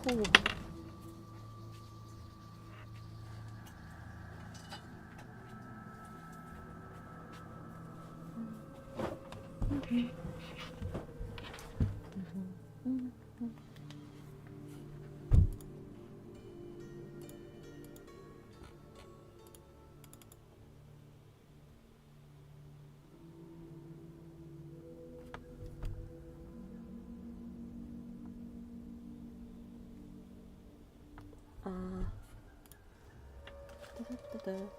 오. 아, 따뜻따뜻.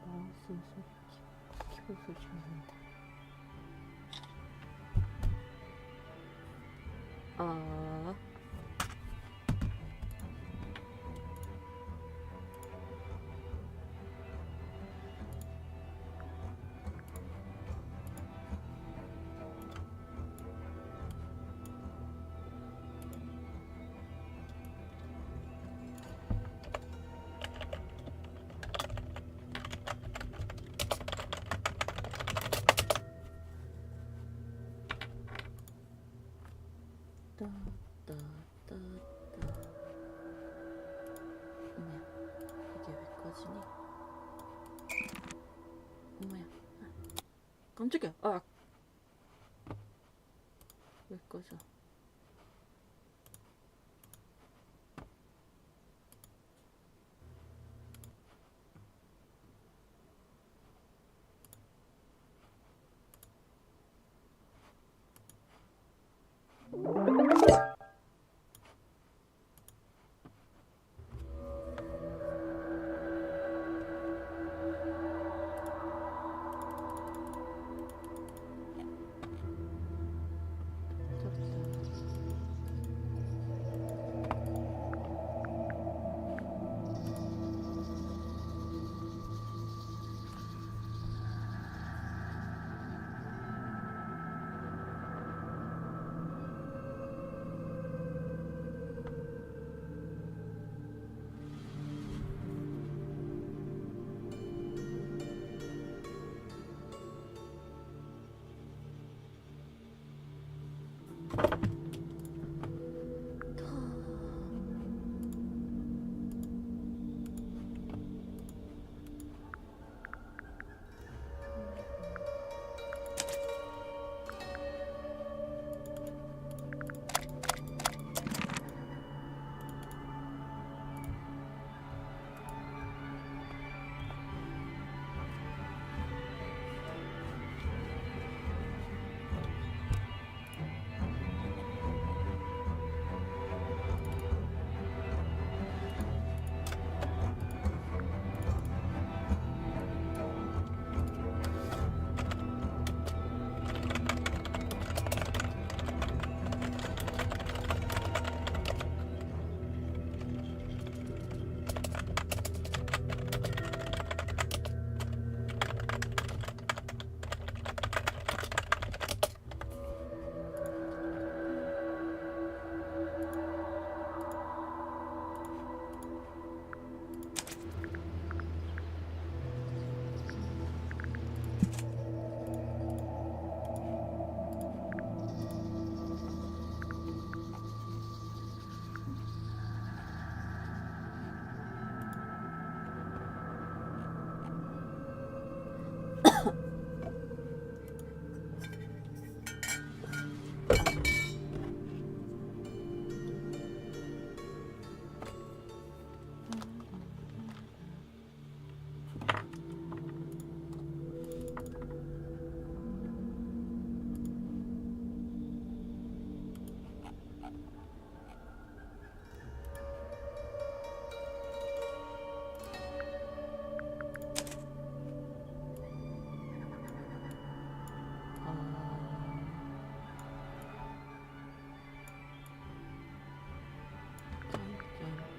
마우스 소리, 키보드 소리 좀 나는데. 아, 따따따따. 어머야, 이게 왜 꺼지니? 어머야, 깜짝이야. 아, 왜 꺼져?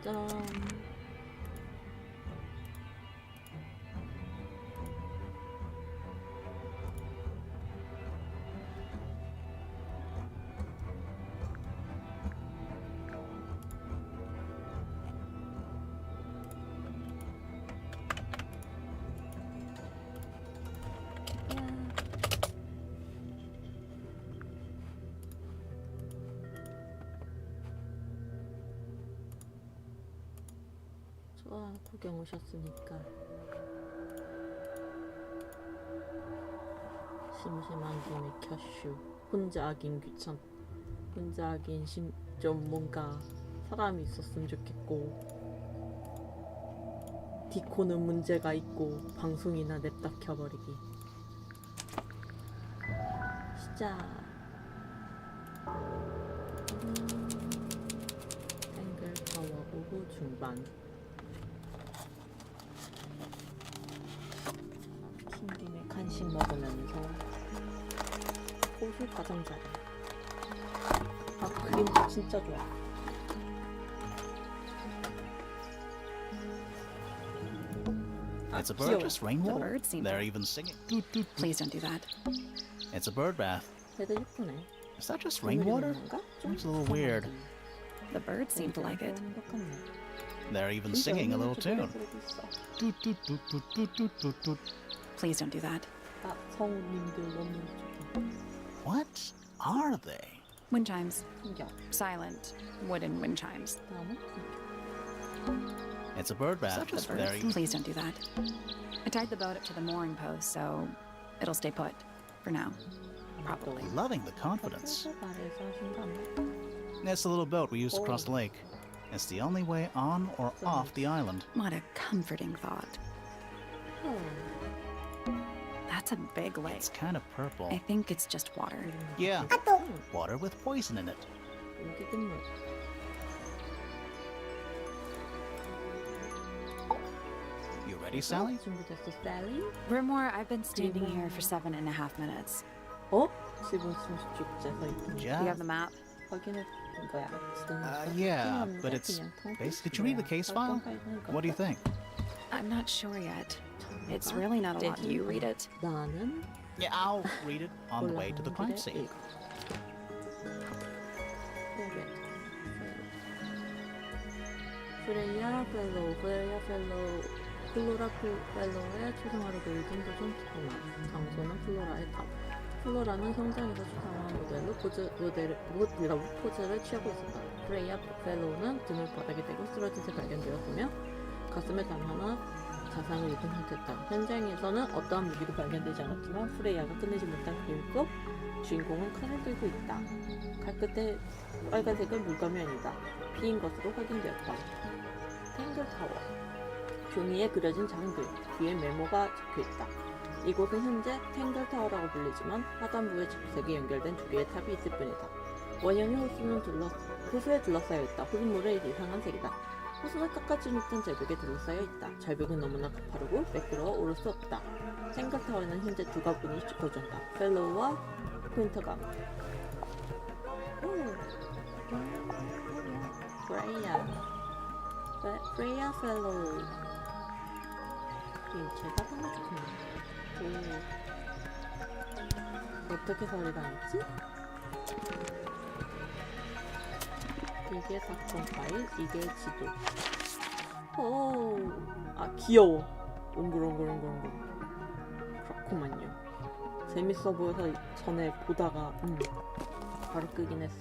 짠. 야. 구경 오셨으니까 심심한 김에 켜슈. 혼자 하긴 귀찮. 혼자 하긴 좀 뭔가 사람이 있었으면 좋겠고 디코는 문제가 있고 방송이나 냅다 켜버리기. 시작. 탱글타워 오후 중반. 킹김에 간식 먹으면서 호수 가장자리. 아 그림도 진짜 좋아. It's a bird just rainwater. The birds seem- They're even singing. Doot, doot, doot. Please don't do that. It's a bird bath. 애들 예쁘네. Is that just rainwater? Seems a little weird. The birds seem to like it. They're even singing a little tune. Doot, doot, doot, doot, doot, doot, doot, doot. Please don't do that. 아 성우님들 너무 좋다. What are they? Wind chimes. 신기하다. Silent wooden wind chimes. 다음은 It's a bird bath. The They're birds. even... Please don't do that. I tied the boat up to the mooring post, so it'll stay put for now. Probably. Loving the confidence. 말해서 하신다네. It's the little boat we used to cross the lake. It's the only way on or off the island. What a comforting thought. That's a big lake. It's kind of purple. I think it's just water. Yeah, water with poison in it. 여기 끝물. You ready, Sally? 준비됐어, Sally? Rumor, I've been standing here for 7.5 minutes. 어? 지금 30초째 서 있는. Do you have the map? 확인해 본 거야. Yeah, but it's Did you read the case file? What do you think? I'm not sure yet. It's really not a lot. You read it. 나는 Yeah, I'll read it on the way to the crime scene. 프레이야 펠로우, 플로라 펠로우의 초생화로 그려진 도전 테마. 장소는 플로라의 탑. 플로라는 성장에서 추상화한 모델로 포즈를 취하고 있었다. 프레이야 펠로우는 등을 바닥에 대고 쓰러진 채 발견되었으며 가슴에 단 하나 자상을 입은 상태였다. 현장에서는 어떠한 무기도 발견되지 않았지만 프레이야가 끝내지 못한 그림 속 주인공은 칼을 들고 있다. 칼 끝에 빨간색은 물감이 아니다. 피인 것으로 확인되었다. 탱글타워. 종이에 그려진 작은 그림, 뒤에 메모가 적혀있다. 이곳은 현재 탱글타워라고 불리지만 하단부에 집색이 연결된 두 개의 탑이 있을 뿐이다. 원형의 호수에 둘러싸여 있다. 호수물은 이상한 색이다. 호수는 깎아지 못한 절벽에 둘러싸여 있다. 절벽은 너무나 가파르고 매끄러워 오를 수 없다. 탱글타워에는 현재 두 가문이 거주한다. 펠로우와 퀸터가. 프레이야 펠로우. 제가 너무 좋겠네. 어떻게 소리가 나지? 이게 사건 파일, 이게 지도. 오, 아 귀여워. 옹글옹글옹글옹글. 그렇구만요. 재밌어 보여서 전에 보다가 바로 끄긴 했어.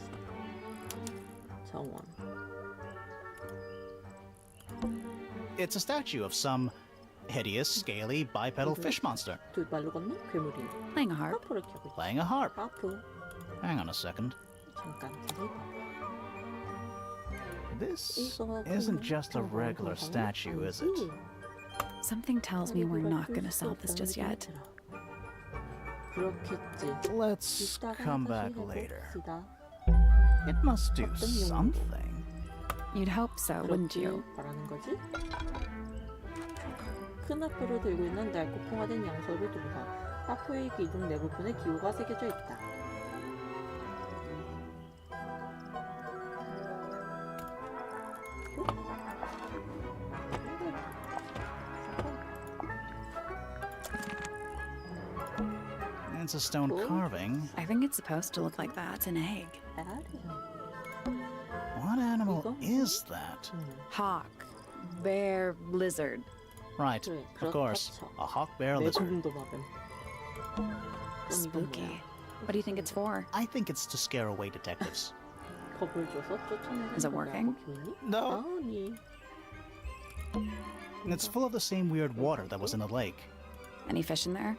정원. It's a statue of some hideous, scaly, bipedal fish monster 두 발로 걷는 괴물이네. Playing a harp. 하프를 켜고 있다. playing a harp. 하프. Hang on a second. 잠깐 자세히 봐. This isn't just a regular statue, is it? Something tells me we're not gonna solve this just yet. 그렇겠지. Let's come back 이따가 later. 해봅시다. It must do something. You'd hope so, wouldn't you? 바라는 거지? 큰 하프를 들고 있는 낡고 풍화된 양손을 둔다. 하프의 기둥 내부분에 기호가 새겨져 있다. It's a stone carving. I think it's supposed to look like that. It's an egg. What animal is that? Hawk. Bear. Lizard. Right, of course. A hawk bear lizard. Spooky. What do you think it's for? I think it's to scare away detectives. 겁을 줘서 쫓아내는 Is it working? No. 아니. It's full of the same weird water that was in the lake. Any fish in there?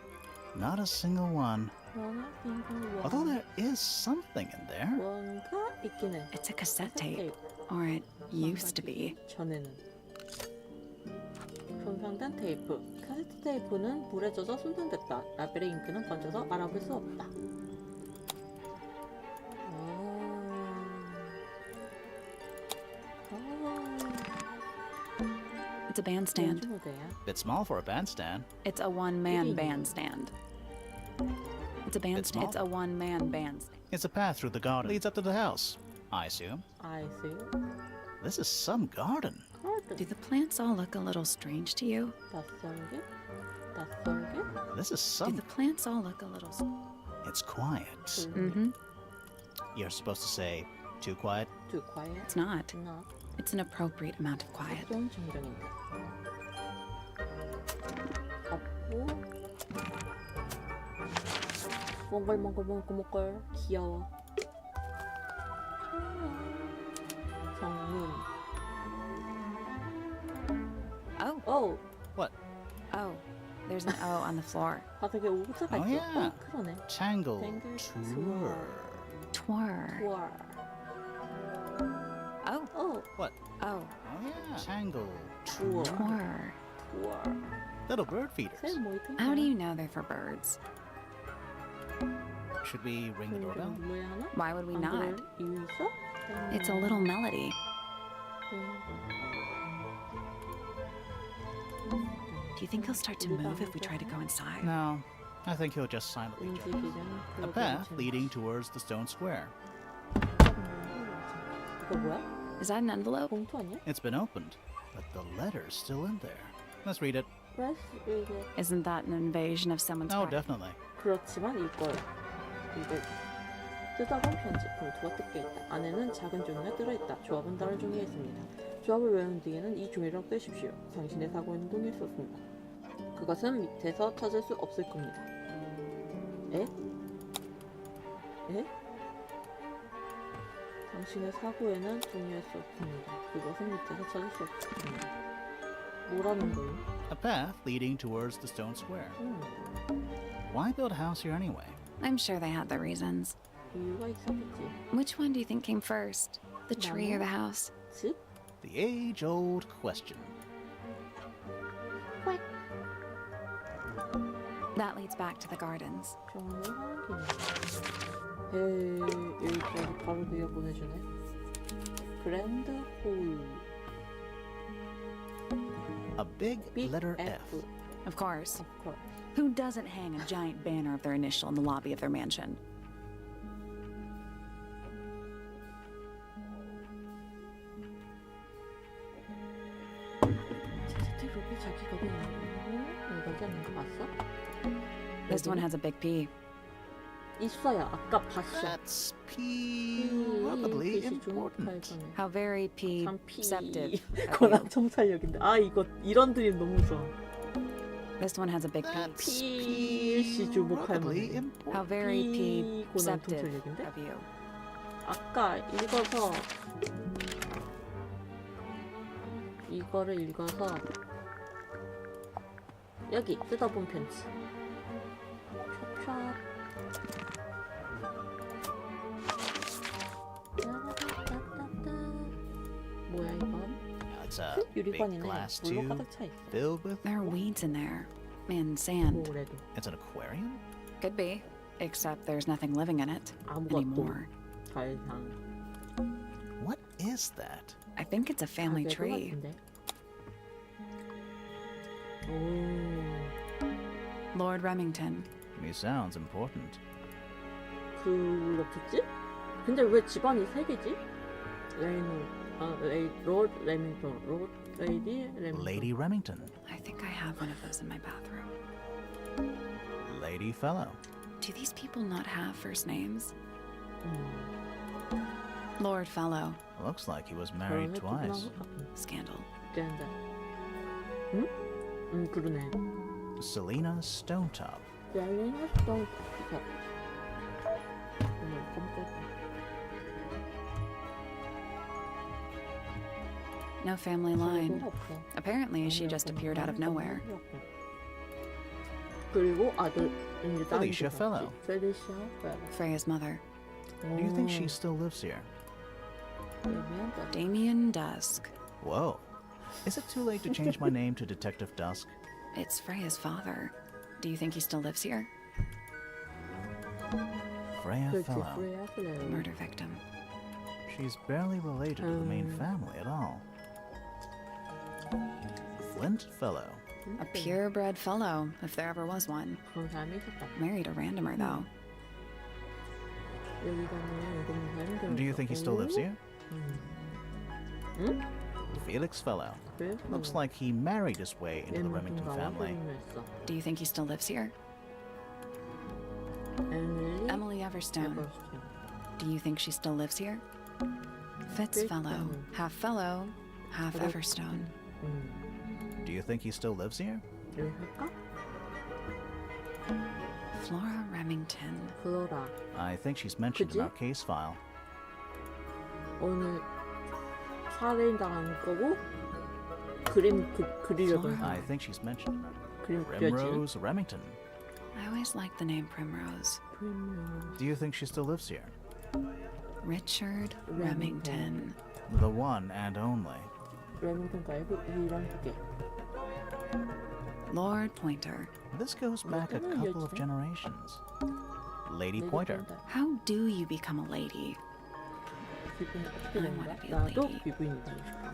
Not a single one. Although there is something in there. 뭔가 있긴 해. It's a cassette tape. Or it used to be. 전에는 손상된 테이프. 카세트 테이프는 물에 젖어 손상됐다. 라벨의 잉크는 번져서 알아볼 수 없다. It's a bandstand. Bit small for a bandstand. It's a one-man bandstand. It's a bandstand. It's a one-man bandstand. It's a path through the garden. Leads up to the house, I assume. I see. This is some garden. Do the plants all look a little strange to you? 낯설게? 낯설게? This is Do some... the plants all look a little... It's quiet. Mm-hmm. You're supposed to say, too quiet? Too quiet? It's not. Not. It's an appropriate amount of quiet. 좋은 정경인데. 없고 몽글몽글몽글몽글 귀여워. 정문. Oh. Oh. What? Oh. There's an O on the floor. 바닥에 오자가 Oh, 있어. yeah. 그러네. Tangle Tour. Twir. Tour. Oh. Oh. What? Oh. Oh yeah. Tangle Tour. Twir. Tour. Little bird feeders. 새 뭐 있던 How do you know they're for birds? Should we ring the doorbell? 눌러야 하나? Why would we 안 not? 그럴 이유 있어? It's a little melody. Do you think he'll start to move if we try to go inside? No. I think he'll just silently jump. 움직이면 A path leading towards the stone square. 이거 뭐야? Is that an envelope? 봉투 아니야? It's been opened, but the letter's still in there. Let's read it. Press 이게 Isn't that an invasion of someone's Oh, privacy? definitely. 그렇지만 이거 뜯어본 편지 봉투가 뜯겨 있다. 안에는 작은 종이가 들어있다. 조합은 다른 종이에 있습니다. 조합을 외운 뒤에는 이 종이라고 쓰십시오. 당신의 사고에는 동의할 수 없습니다. 그것은 밑에서 찾을 수 없을 겁니다. 에? 에? 당신의 사고에는 동의할 수 없습니다. 그것은 밑에서 찾을 수 없습니다. 뭐라는 거예요? A path leading towards the stone square. Why build a house here anyway? I'm sure they had their reasons. 이유가 있었겠지. Which one do you think came first? The tree or the house? 집? The age-old question. quack. That leads back to the gardens. 정말 하긴. 에이, 여기까지 바로 내가 보내주네. 그랜드 홀. A big, Big letter F. F. Of course. Of course. Who doesn't hang a giant banner of their initial in the lobby of their mansion? 제트 루비 자기가 있는 여기 있는 거 봤어? This one has a big P. 있어요. 아까 봤어. That's probably 빛이 important. 주목할 How very 참 P-ceptive. of 권한 you. 청산력인데. 아 이거 이런 드림 너무 좋아. This one has a big P. That's PC 주목할 probably 만해. important. How very P 권한 P-ceptive 청산력인데? of you. 아까 읽어서 이거를 읽어서 여기 뜯어본 편지. 촉촉. 뭐야 이건? It's a big 유리관이네. glass 물로 tube 가득 차 있어. filled with There are water. weeds in there. And sand. 뭐래도 It's an aquarium? Could be. Except there's nothing living in it 아무것도 anymore. 잘상. What is that? I think it's a family tree. 오, Lord Remington. He sounds important. 그렇겠지? 근데 왜 집안이 세 개지? 로드 레밍턴, 로드 레이디 레밍턴. Lady Remington. I think I have one of those in my bathroom. Lady Fellow. Do these people not have first names? Lord Fellow. Looks like he was married twice. Scandal. 짠다. 응? 그러네. Selena Stonetop. 얄랭이 스톤 탑. 깜짝이야. No family line. Apparently, she just appeared out of nowhere. 그리고 아들 이제 Felicia Fellow. Felicia Fellow. Freya's mother. Do you think she still lives here? Damien Dusk. Whoa. Is it too late to change my name to Detective Dusk? It's Freya's father. Do you think he still lives here? Freya 그렇지, Fellow. Freya Fellow. The murder victim. She's barely related to the main family at all. Flint Fellow. A purebred fellow, if there ever was one. 그런 사람이 있었다. Married a randomer, though. Do you think he still lives here? 응? Felix Fellow. 그래? Looks like he married his way into the Remington family. Do you think he still lives here? Emily Everstone. Do you think she still lives here? Fitz Fellow. Half fellow, half Everstone. Do you think he still lives here? 여기 할까? Flora Remington. 플로라. I think she's mentioned in 그치? our case file. 오늘 살인 당한 거고 그리려고 해. I think she's mentioned in our 그림 그려지. Primrose Remington. I always liked the name Primrose. Do you think she still lives here? Richard Remington. The one and only. 레밍턴 가이브 이랑 두 개. Lord Pointer. This goes back a couple of generations. Lady Pointer. How do you become a lady? 기분이 어떻게 I 된 wanna 거야? be a 나도 lady. 기분이 되고 싶어.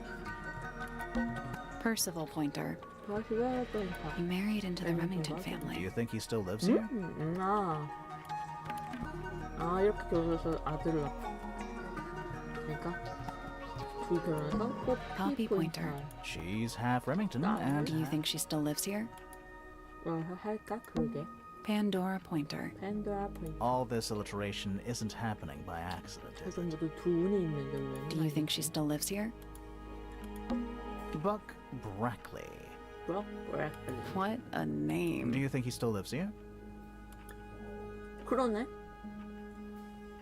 Percival Pointer. 다시 왜 또 He married into the Remington Do family. you think he still lives here? 이렇게 결혼해서 아들을 낳고. 그러니까 둘 결혼해서 Poppy 뽀삐 Pointer. 포인터. She's half Remington Ah. and Do you think she still lives here? 할까? 그러게. Pandora Pointer. 팬더라 포인터. all this alliteration isn't happening by accident, is 그래서 it? 모두 두 운이 있는데 왜? Do you think she still lives here? Buck Brackley. 브라클리. What a name. Do you think he still lives here? 그러네.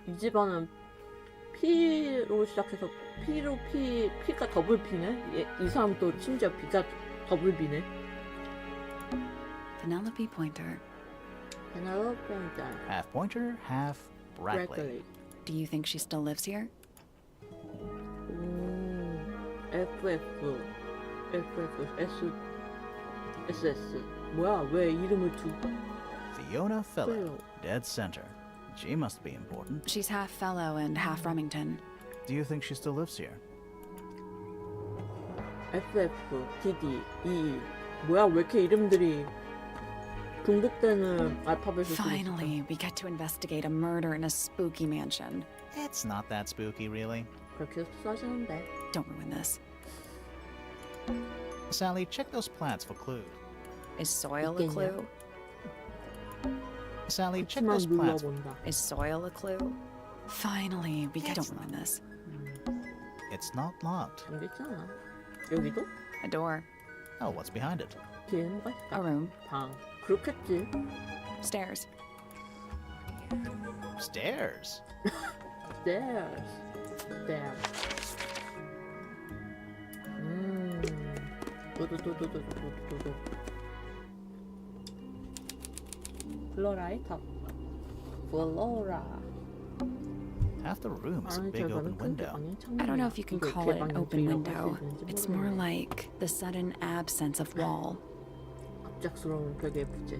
이 집안은 P로 시작해서 P가 더블 P네. 이 사람도 심지어 B가 더블 B네. Penelope Pointer. 페널로페 포인터. Half Pointer, half Brackley. 브라클리. Do you think she still lives here? SS. 뭐야? 왜 이름을 두? Fiona Fellow, Fellow. dead center. She must be important. She's half fellow and half Remington. Do you think she still lives here? FF, DD, EE. 뭐야? 왜 이렇게 이름들이 중복되는 알파벳을 쓰고 있어? Finally, we get to investigate a murder in a spooky mansion. It's not that spooky, really. 그렇게 써지는데. Don't ruin this. Sally, check those plants for clues. Is soil a 있겠냐? clue? Sally, check 그치만 those plants. 눌러본다. Is soil a clue? Finally, we get to ruin this. It's not locked. 여기 있잖아. 여기도? A door. Oh, what's behind it? 뒤에 뭐가 A 있을까? room. 방. 그렇겠지. Stairs. Stairs. Stairs. Stairs. 도도도도도도도도. 플로라의 탑. 플로라. Half the room is a 아니, big 저거는 open 큰 window. 방이 I don't know if you can 이거 call it an 개방이 open 어떻게 window. 할수 있는지 It's more 모르겠네. like the sudden absence of wall. 갑작스러운 벽의 부재.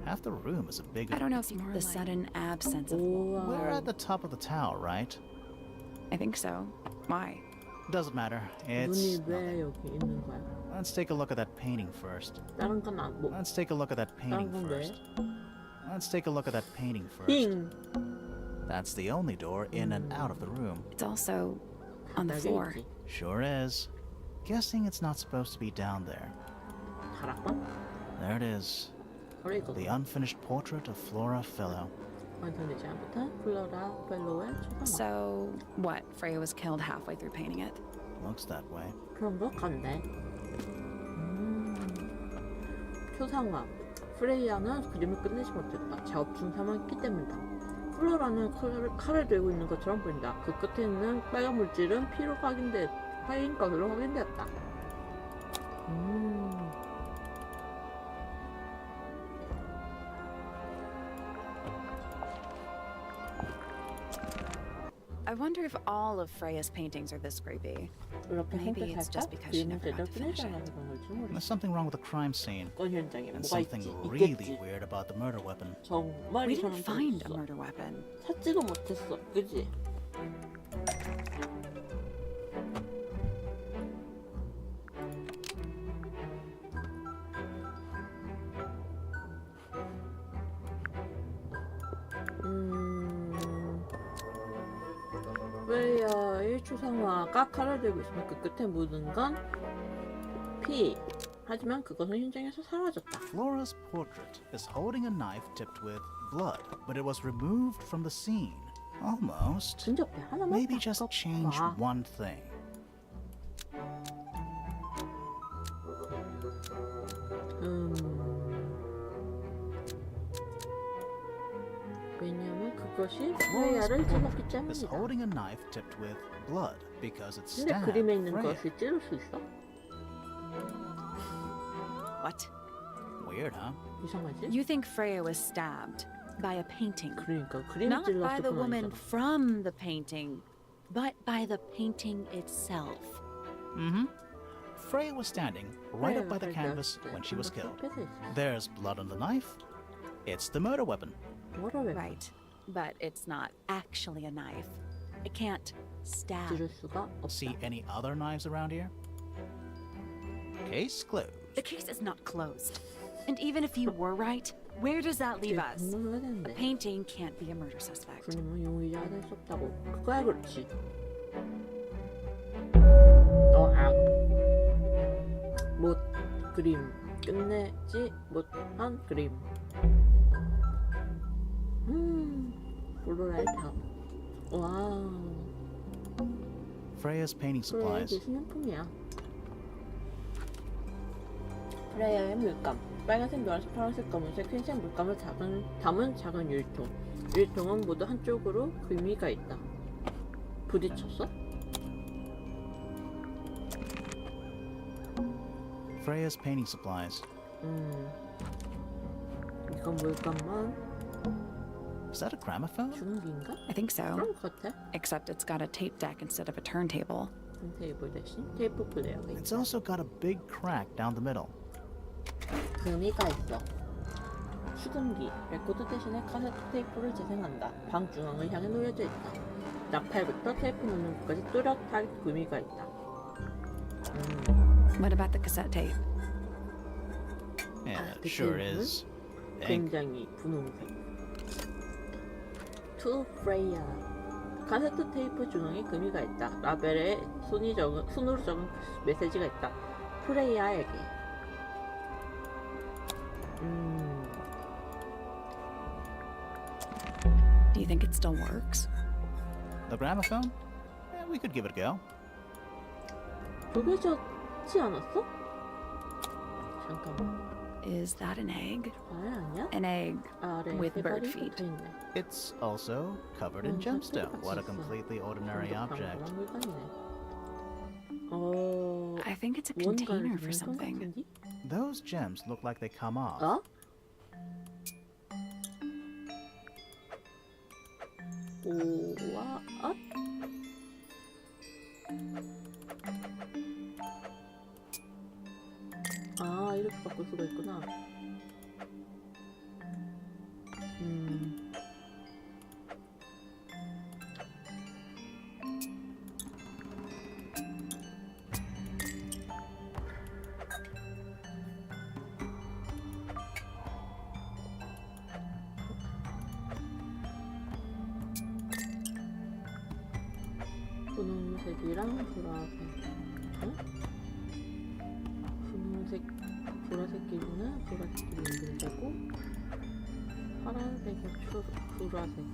Half the room is a big I don't know if you the sudden absence of wall. We're 우와. at the top of the tower, right? I think so. Why? Doesn't matter. 눈이 It's 왜 nothing. 여기 있는 거야? Let's take a look at that painting first. 다른 건 안 뭐. Let's take a look at that painting 건 왜? first. Let's take a look at that painting first. 빙. That's the only door in and out of the room. It's also on the 바닥에 floor. 있지. Sure is. Guessing it's not supposed to be down there. 다락방? There it is. 바로 이거. The unfinished portrait of Flora Fellow. 완성되지 않은 플로라 펠로의 초상화. So, what? Freya was killed halfway through painting it. Looks that way. 그런 것 같네. 초상화. 프레이야는 그림을 끝내지 못했다. 작업 중 사망했기 때문이다. 플로라는 칼을 들고 있는 것처럼 보인다. 그 끝에 있는 빨간 물질은 피로 확인됐다. 확인 것으로 확인되었다. I wonder if all of Freya's paintings are this creepy. 이렇게 Maybe 한때 it's 살짝 just because she 그림을 never 제대로 got to finish 끝내지 it. 않아서 그런 걸지 There's 모르겠어. something wrong with the crime scene, 사건 현장에 and 뭐가 something 있지? really 있겠지. weird about the murder weapon. 정말 We 이상한 didn't 게 find a 있어. murder weapon. 찾지도 못했어. 그지? 프레이야의 추상화가 칼을 들고 있으면 그 끝에 묻은 건 피. 하지만 그것은 현장에서 사라졌다. Flora's portrait is holding a knife tipped with blood, but it was removed from the scene. Almost. 근접해 하나만 Maybe just change 바꿔봐. one thing. 왜냐면 그것이 Flora's 프레이야를 찔렀기 portrait is 때문이다. holding a knife tipped with blood because it 근데 stabbed 그림에 있는 Freya. 것을 찌를 수 있어? What? Weird, huh? 이상하지? You think Freya was stabbed by a painting? 그러니까 그림을 Not by 찔렀을 the 뿐 woman 아니잖아. from the painting, but by the painting itself. Mm-hmm. Freya was standing right up by the 프레이야가 canvas 때 when she was canvas killed. 옆에서 있었어. There's blood on the knife. It's the murder weapon. 뭐라 왜 Right, but it's not actually a knife. It can't stab. 찌를 수가 없다. See any other knives around here? Case closed. The case is not closed. And even if you were right, where does that leave us? 분노를 해야 A 되는데 painting can't be a murder suspect. 그림은 용의자가 될 수 없다고. 그거야 그렇지. 못 그림 끝내지 못한 그림. 플로라의 답. 와우. Freya's painting 프레이의 supplies. 기술용품이야. 프레이의 물감. 빨간색, 노란색, 파란색, 검은색, 흰색 물감을 담은 작은 율통. 율통은 모두 한쪽으로 금이가 있다. 부딪혔어? Freya's painting supplies. 이건 물감만 Is that a gramophone? 중기인가? I think so. 그런 것 같아. Except it's got a tape deck instead of a turntable. 테이블 대신 테이프 플레이어가 It's 있다. also got a big crack down the middle. 금이가 있어. 수금기. 레코드 대신에 카세트 테이프를 재생한다. 방 중앙을 향해 놓여져 있다. 낙팔부터 테이프 놓는 것까지 뚜렷한 금이가 있다. What about the cassette tape? Yeah, the it sure tape, is. Ink. 굉장히 분홍색. To Freya. 카세트 테이프 중앙에 금이가 있다. 라벨에 손으로 적은 메시지가 있다. 프레이야에게. Do you think it still works? The gramophone? Yeah, we could give it a go. 녹여졌지 않았어? 잠깐만. Is that an egg? 알 아니야? An egg 아래 with bird 해발이 feet. 붙어있네. It's also covered in gemstone. What a 같이 있어. completely ordinary object. 그런 물건이네. I think it's a 무언가를 container for 담은 통 something. 같은데? Those gems look like they come off. 어? 오와 엇? 아 이렇게 바꿀 수가 있구나. 분홍색이랑 보라색. 어? 분홍색, 보라색끼리는 보라색끼리 연결되고 파란색은 보라색.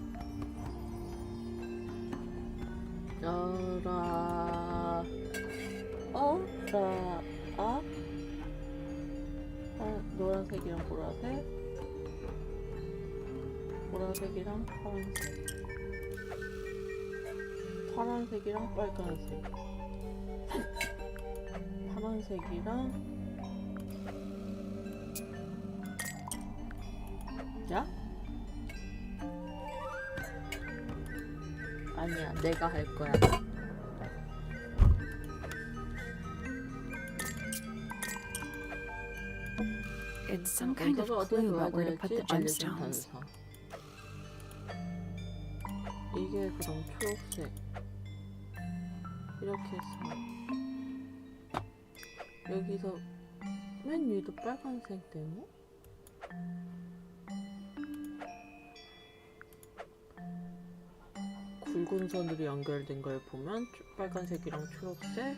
노란색이랑 보라색, 보라색이랑 파란색, 파란색이랑 빨간색. 빨간색이랑 야? 아니야, 내가 할 거야. It's some kind of 단서가 어디에 clue 놓아야 about where to put the 될지 알려준 gemstones. 단서. 이게 그럼 초록색. 이렇게 해서 여기서 맨 위도 빨간색 네모? 굵은 선으로 연결된 걸 보면 빨간색이랑 초록색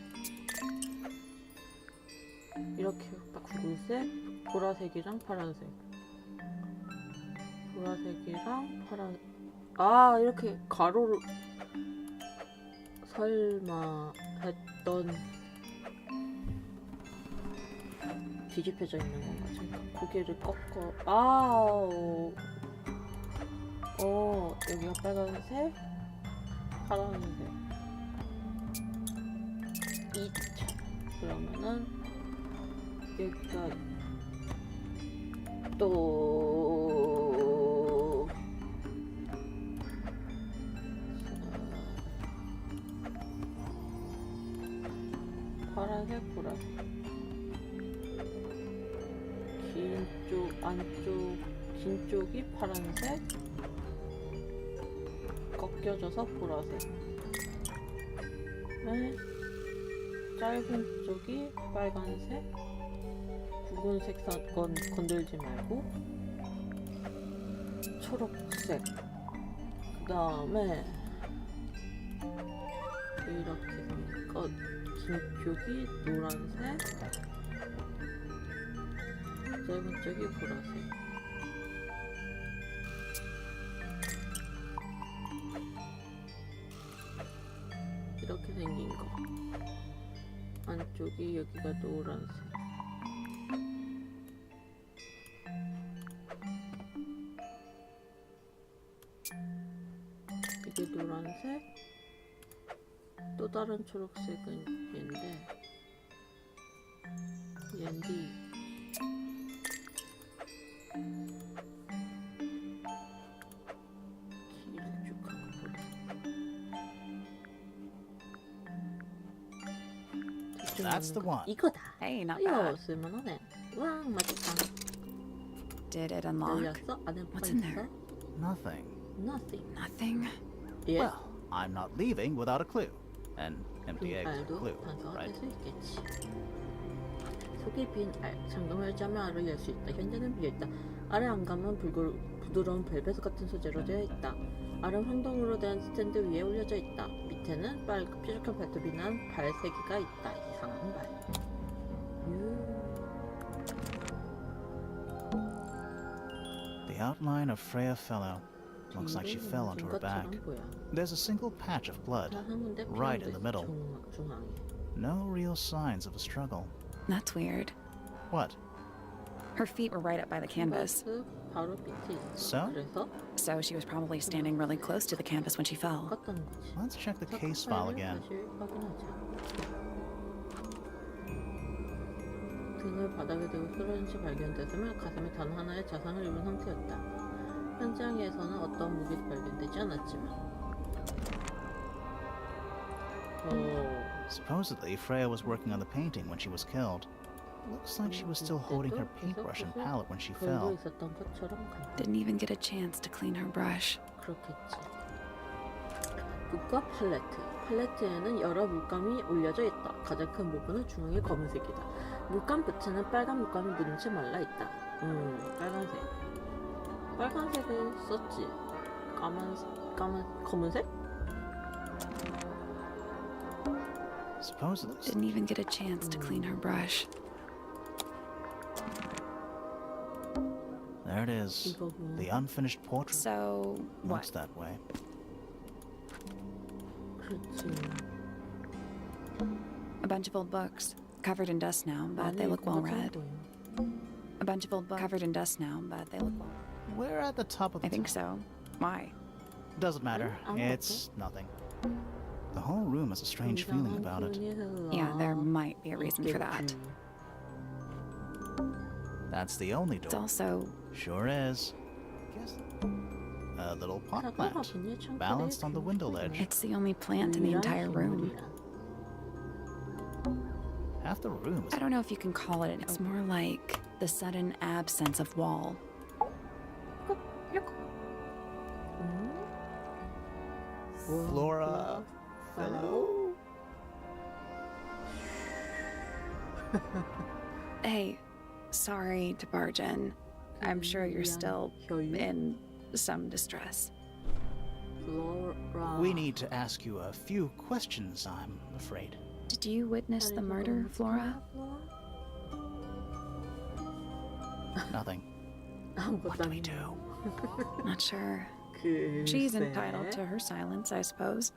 이렇게 딱 굵은색, 보라색이랑 파란색, 보라색이랑 파란. 아, 이렇게 가로로 설마 했던 뒤집혀져 있는 건가? 잠깐 고개를 꺾어. 여기가 빨간색, 파란색. 2차. 그러면은 여기가 또 파란색, 보라색. 긴 쪽, 안쪽, 긴 쪽이 파란색, 꺾여져서 보라색. 네. 짧은 쪽이 빨간색, 굵은 색상 건들지 말고 초록색. 그 다음에 이렇게 생긴 긴 쪽이 노란색, 짧은 쪽이 보라색. 이렇게 생긴 거. 안쪽이 여기가 노란색. 이게 노란색. 또 다른 초록색은 얘인데 길쭉한 거 보라. That's the one. 이거다. Hey, not 이거 bad. 쓸만하네. 와, 맛있다. Did it unlock? 열렸어? 안에 뭐가 What's in 있어? there? Nothing. Nothing. Nothing. 예. Well, I'm not leaving without a clue. An empty egg is a 알도 clue, 단서가 right? 될 수 있겠지. 속이 빈 알. 잠금을 짜면 알을 열 수 있다. 현재는 비어있다. 알을 안 감은 부드러운 벨벳 같은 소재로 되어 있다. 알은 황동으로 된 스탠드 위에 올려져 있다. 밑에는 뾰족한 발톱이 난 발세기가 있다. 이상한 발. The outline of Freya Fellow. Looks like she fell onto her back. There's a single patch of blood right in the middle. 중앙에. No real signs of a struggle. That's weird. What? Her feet were right up by the canvas, 바로 밑에 있어. So? 그래서 so she was probably standing really close to the canvas when she fell. 깎았다는 거지. Let's check the case file again. 다시 확인하자. 등을 바닥에 대고 쓰러진 채 발견됐으며 가슴에 단 하나의 자상을 입은 상태였다. 현장에서는 어떤 무기도 발견되지 않았지만. Supposedly, Freya was working on the painting when she was killed. Looks like she was still holding her paintbrush and palette when she 걸고 fell. 있었던 것처럼 간다. Didn't even get a chance to clean her brush. 그렇겠지. 붓과 팔레트. 팔레트에는 여러 물감이 올려져 있다. 가장 큰 부분은 중앙의 검은색이다. 물감 부츠는 빨간 물감이 묻은 채 말라 있다. 빨간색. 빨간색을 썼지. 검은색? Supposedly, Didn't even get a chance to clean her brush. there it is. 이거구나. The unfinished portrait. So, Looks what? that way. 그렇지. A bunch of old books, covered in dust now, but they look well read. A bunch of old books covered in dust now, but they look well. We're at the top of the I think tower. so. Why? Doesn't matter. I'm It's nothing. The whole room has a strange feeling about it. Yeah, there might be a reason for that. That's the only It's door. also... Sure is. Guess a little pot plant balanced on the window ledge. It's the only plant in the entire room. Half the room is I don't know if you can call it. It's more like the sudden absence of wall. Flora. Fellow. Hey, sorry to barge in. I'm sure you're still in some distress. We need to ask you a few questions, I'm afraid. Did you witness the murder, Flora? Nothing. What do we do? Not sure. She's entitled to her silence, I suppose.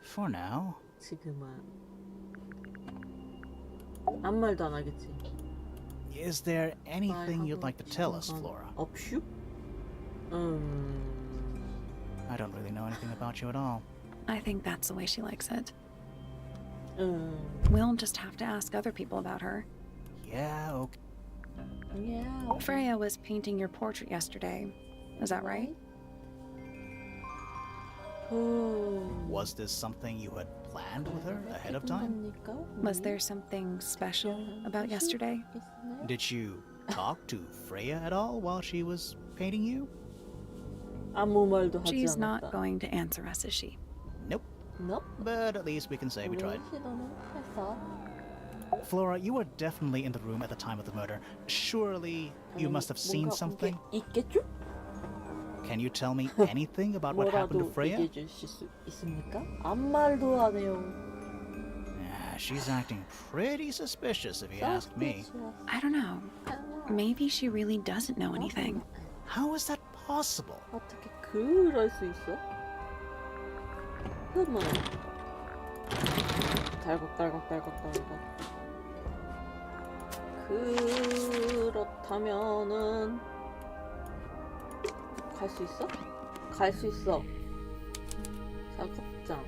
For now. 지금은 아무 말도 안 하겠지. Is there anything you'd like to tell us, Flora? 없슈? I don't really know anything about you at all. I think that's the way she likes it. We'll just have to ask other people about her. Yeah, okay. Yeah. Freya was painting your portrait yesterday. Is that right? Was this something you had planned with her ahead of time? Was there something special about yesterday? Did you talk to Freya at all while she was painting you? 아무 말도 하지 She's 않았다. not going to answer us, is she? Nope. Nope. But at least we can say we tried. 시도는 했어. Flora, you were definitely in the room at the time of the murder. Surely you must have seen something? 있겠죠? Can you tell me anything about what happened to 뭐라도 Freya? 얘기해 주실 수 있습니까? 아무 말도 안 해요. Yeah, she's acting pretty suspicious if you ask me. I don't know. Maybe she really doesn't know anything. How is that possible? 어떻게 그럴 수 있어? 흠은 달걱달걱달걱달걱. 그렇다면은 갈 수 있어? 갈 수 있어. 작업장.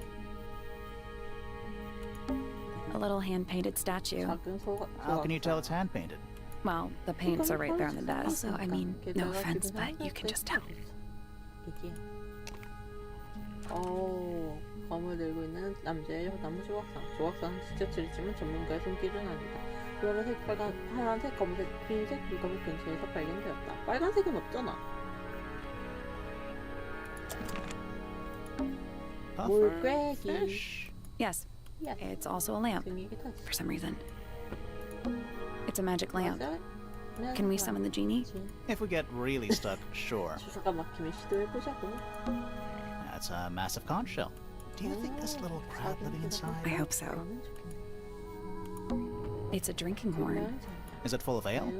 A little hand-painted statue. 작은 How can you tell it's hand-painted? Well, the paints are right there on the desk. So, I mean, no offense, but you can just tell. 이게. 검을 들고 있는 남자의 나무 조각상. 조각상은 직접 칠했지만 전문가의 손길은 아니다. 노란색, 빨간, 파란색, 검은색, 흰색, 물감이 근처에서 발견되었다. 빨간색은 없잖아. 물꾀기. Fish. Yes, Yes. it's also a lamp, for some reason. It's a magic lamp. Can we summon the genie? If we get really stuck, sure. 주사가 막히면 시도해보자고. That's a massive conch shell. Do you think there's a little crab living inside? I hope so. It's a drinking horn. Is it full of ale?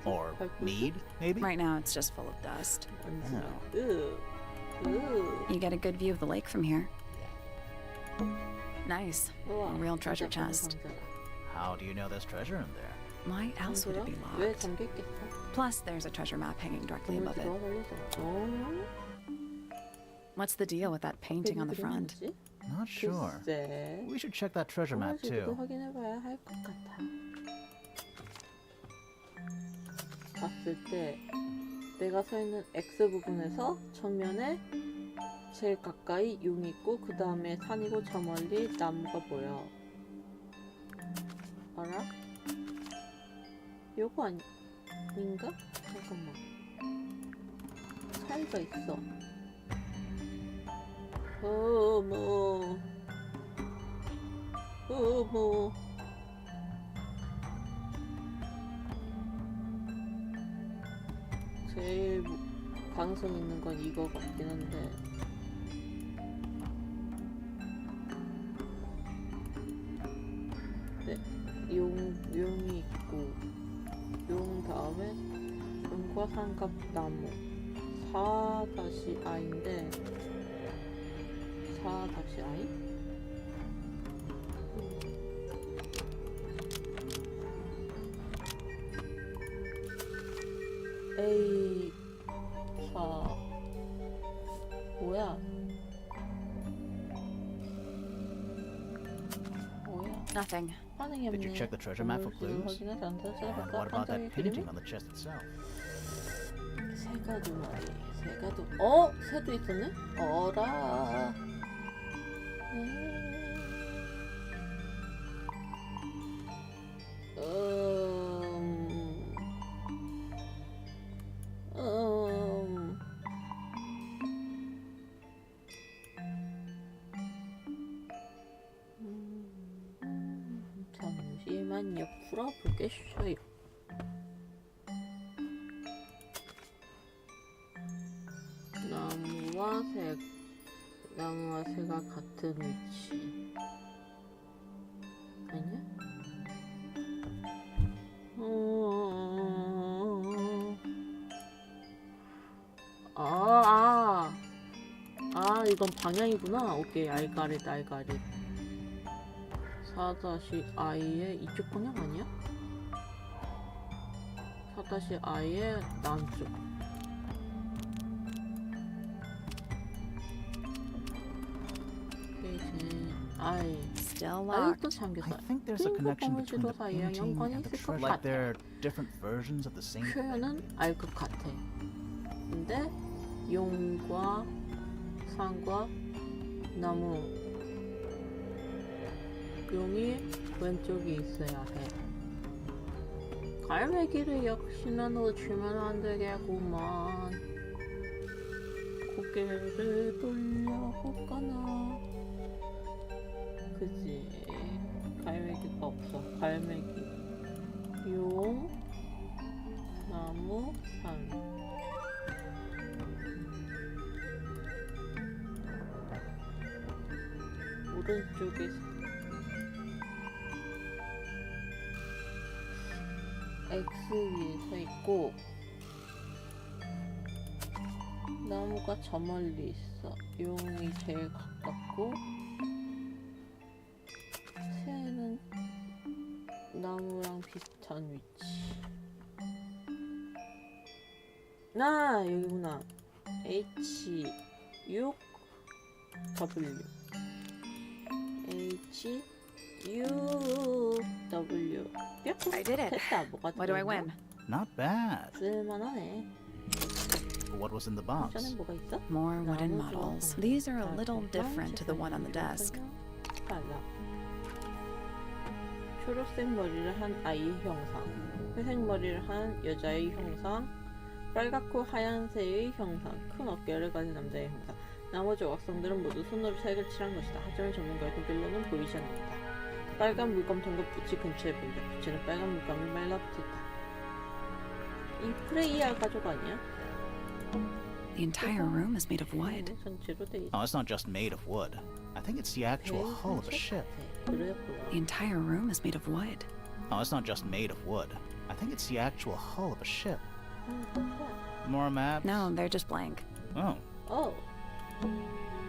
Or mead, maybe? Right now, it's just full of dust. Ooh. You get a good view of the lake from here. Nice. A real treasure chest. How do you know there's treasure in there? Why else would it be 왜 locked? 잠겼겠어? Plus, there's a treasure map hanging directly above it. What's the deal with that painting on the front? Not sure. 글쎄. We should check that treasure map 사실도 too. 확인해봐야 할 것 같아. 봤을 때 내가 서 있는 X 부분에서 정면에 제일 가까이 용이 있고 그 다음에 산이고 저 멀리 나무가 보여. 알아? 요거 아닌가? 잠깐만. 차이가 있어. 어머. 제일 가능성 있는 건 이거 같긴 한데. 네, 용이 있고, 용 다음에 용과 삼각나무 4-I인데 4-I? A 4 뭐야? Nothing. 반응이 없네. Did you check the treasure map for clues? 확인하지 않았어. And what about that painting on the chest itself? 새가 두 마리. 새가 두. 어? 새도 있었네? 어라. 잠시만요. 풀어보겠어요. 나무와 새가 같은 위치. 아니야? 이건 방향이구나. 오케이, 알가릿. 4-I의 이쪽 방향 아니야? 4-I의 남쪽. Still 아직도 locked. 잠겼어. I think there's a connection between the 사이에 painting 연관이 and the 있을 것 treasure. Like 같아. they're different versions of the same thing. 표현은 알 것 같아. 근데 용과 산과 나무, 용이 왼쪽에 있어야 해. 갈매기를 역시나 놓치면 안 되겠구만. 고개를 돌려볼까나. 그치. 갈매기가 없어. 갈매기, 용, 나무, 산. 오른쪽에 X 위에 서 있고, 나무가 저 멀리 있어. 용이 제일 가깝고, 새는 나무랑 비슷한 위치. 여기구나. H6W H-U-W. I did it. 됐다. 뭐가 What do I win? Not bad. 쓸만하네. What was in the box? 전에 뭐가 있어? More wooden 나무 models. 조합. These are a little different to the one on the desk. 달라. 초록색 머리를 한 아이의 형상, 회색 머리를 한 여자의 형상, 빨갛고 하얀 새의 형상, 큰 어깨를 가진 남자의 형상. 나머지 왁성들은 모두 손으로 색을 칠한 것이다. 하지만 전문가의 눈길로는 보이지 않는다. 빨간 물감통도 부치 근처에 보인다. 부치는 빨간 물감이 말라붙었다. 이 프레이야 가족 아니야? The entire room is made of wood. 전체로 돼 있어. Oh, it's not just made of wood. I think it's the actual hull of a ship. The entire room is made of wood. Oh, it's not just made of wood. I think it's the actual hull of a ship. More maps? No, they're just blank. Oh, 어.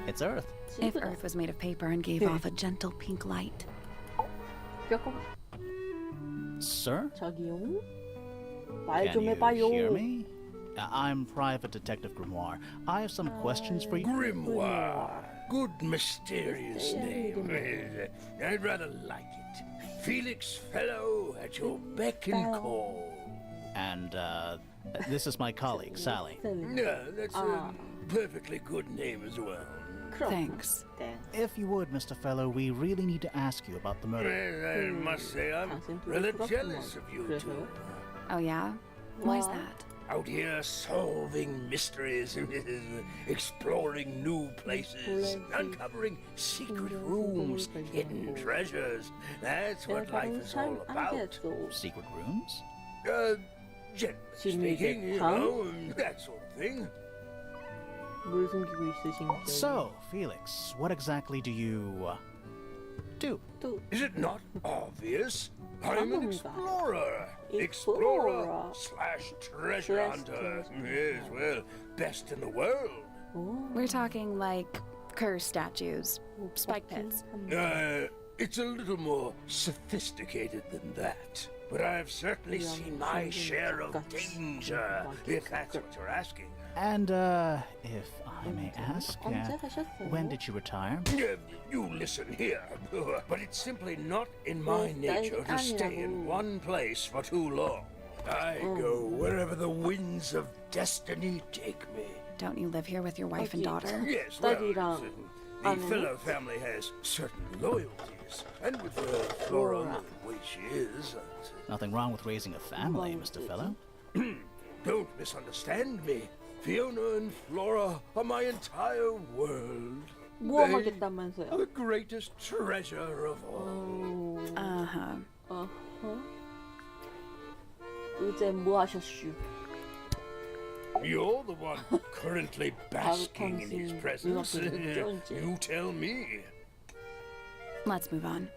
it's Earth. If Earth was made of paper and gave off a gentle pink light. Sir? 저기요. 말 Can 좀 you 해봐요. hear me? I'm Private Detective Grimoire. I have some questions for you. Grimoire. Good mysterious name. I'd rather like it. Felix Fellow at your beck and call. And, this is my colleague, Sally. Yeah, that's a perfectly good name as well. Thanks. If you would, Mr. Fellow, we really need to ask you about the murder. I must say I'm rather jealous of you two. Oh yeah? Why's that? Out here solving mysteries, exploring new places, uncovering secret rooms, hidden treasures. That's what life is all about. Secret rooms? Generally speaking, you know, that sort of thing. 뭘 숨기고 있으신지. So, Felix, what exactly do you, do? 또 Is it not obvious? I'm an explorer. Explorer. Explorer/treasure hunter. Yes, well, best in the world. We're talking like curse statues, spike pits. It's a little more sophisticated than that. But I've certainly seen my share of danger, if that's what you're asking. And, if I may ask, 언제 하셨어요? when did you retire? You listen here, but it's simply not in my nature to stay in one place for too long. I go wherever the winds of destiny take me. Don't you live here with your wife and daughter? Yes, well, 딸이랑 the 아내는? fellow family has certain loyalties, and with Flora the way she is, Nothing wrong with raising a family, Mr. Fellow. don't misunderstand me. Fiona and Flora are my entire world. They 모험하겠다면서요? are the greatest treasure of all. Uh-huh. 이제 뭐 하셨슈? You're the one currently basking in his presence. You tell me. Let's move on.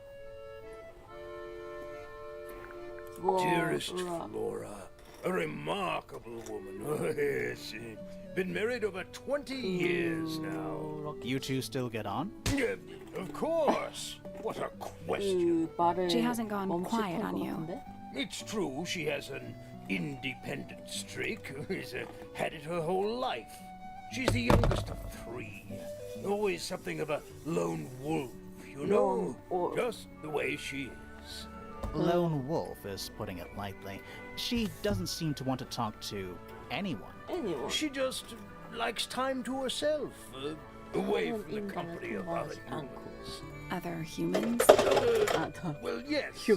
Dearest Flora, a remarkable woman. Yes, been married over 20 years now. You two still get on? Of course. What a question. She hasn't gone quiet on you. It's true she has an independent streak. She's had it her whole life. She's the youngest of three. Always something of a lone wolf, you know? Just the way she is. Lone wolf is putting it lightly. She doesn't seem to want to talk to anyone. She just likes time to herself, away from the company of other humans. Other humans? Well, yes.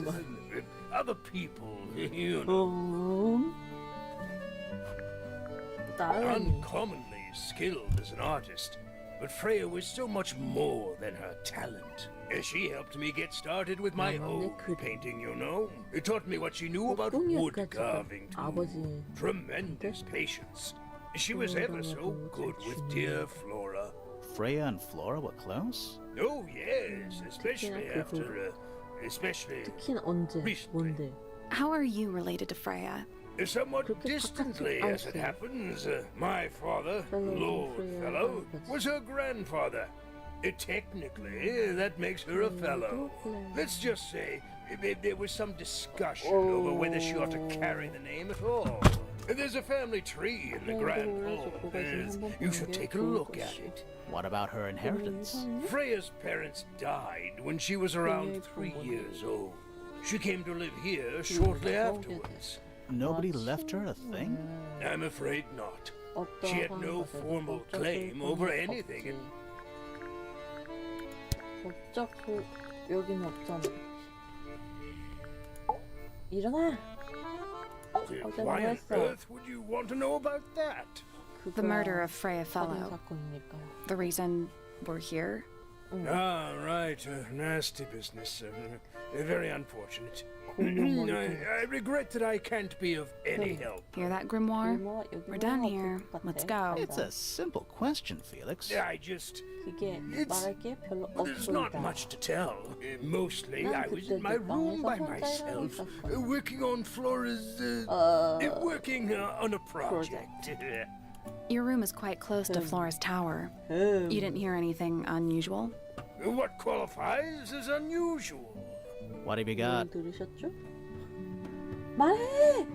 Other people, you know. Uncommonly skilled as an artist, but Freya was so much more than her talent. She helped me get started with my own painting, you know. It taught me what she knew about wood carving, too. Tremendous patience. She was ever so good with dear Flora. Freya and Flora were close? Oh, yes, especially after, especially 특히나 언제? recently. 뭔데? How are you related to Freya? Somewhat distantly, as it happens. My father, Lord Fellow, was her grandfather. Technically, that makes her a fellow. Let's just say there was some discussion over whether she ought to carry the name at all. There's a family tree in the Grand Hall. You should take a look at it. What about her inheritance? Freya's parents died when she was around 3 years old. She came to live here shortly afterwards. Nobody left her a thing? I'm afraid not. She had no formal claim over anything. 법적 여기는 없잖아. 일어나. Why on earth would you want to know about that? The murder of Freya Fellow. 사건이니까요. The reason we're here? Ah, right. Nasty business. Very unfortunate. I regret that I can't be of any help. Hear that, Grimoire? We're done here. Let's go. It's a simple question, Felix. 그게 말할 게 별로 There's not much to tell. Mostly, I was in my room by myself, working on Flora's, working on a project. Your room is quite close to Flora's tower. You didn't hear anything unusual? What qualifies as unusual? What have you got? 들으셨죠? 말해.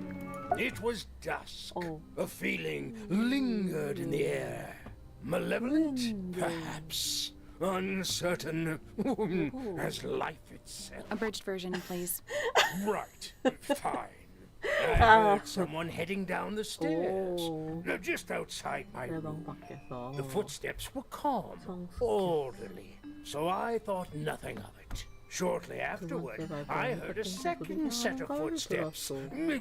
It was dusk. A feeling lingered in the air. Malevolent, perhaps. Uncertain, as life itself. Abridged version, please. Right, fine. I heard someone heading down the stairs. Now, just outside my room. The footsteps were calm, orderly, so I thought nothing of it. Shortly afterward, I heard a second set of footsteps,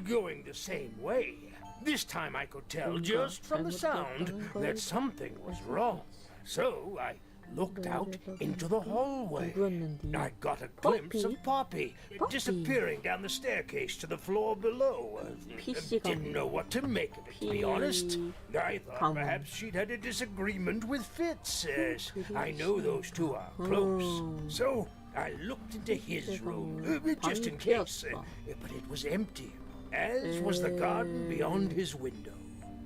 going the same way. This time I could tell just from the sound that something was wrong. So I looked out into the hallway. I got a glimpse of Poppy disappearing down the staircase to the floor below. Didn't know what to make of it, to be honest. I thought perhaps she'd had a disagreement with Fitz. I know those two are close. So I looked into his room, just in case, but it was empty, as was the garden beyond his window.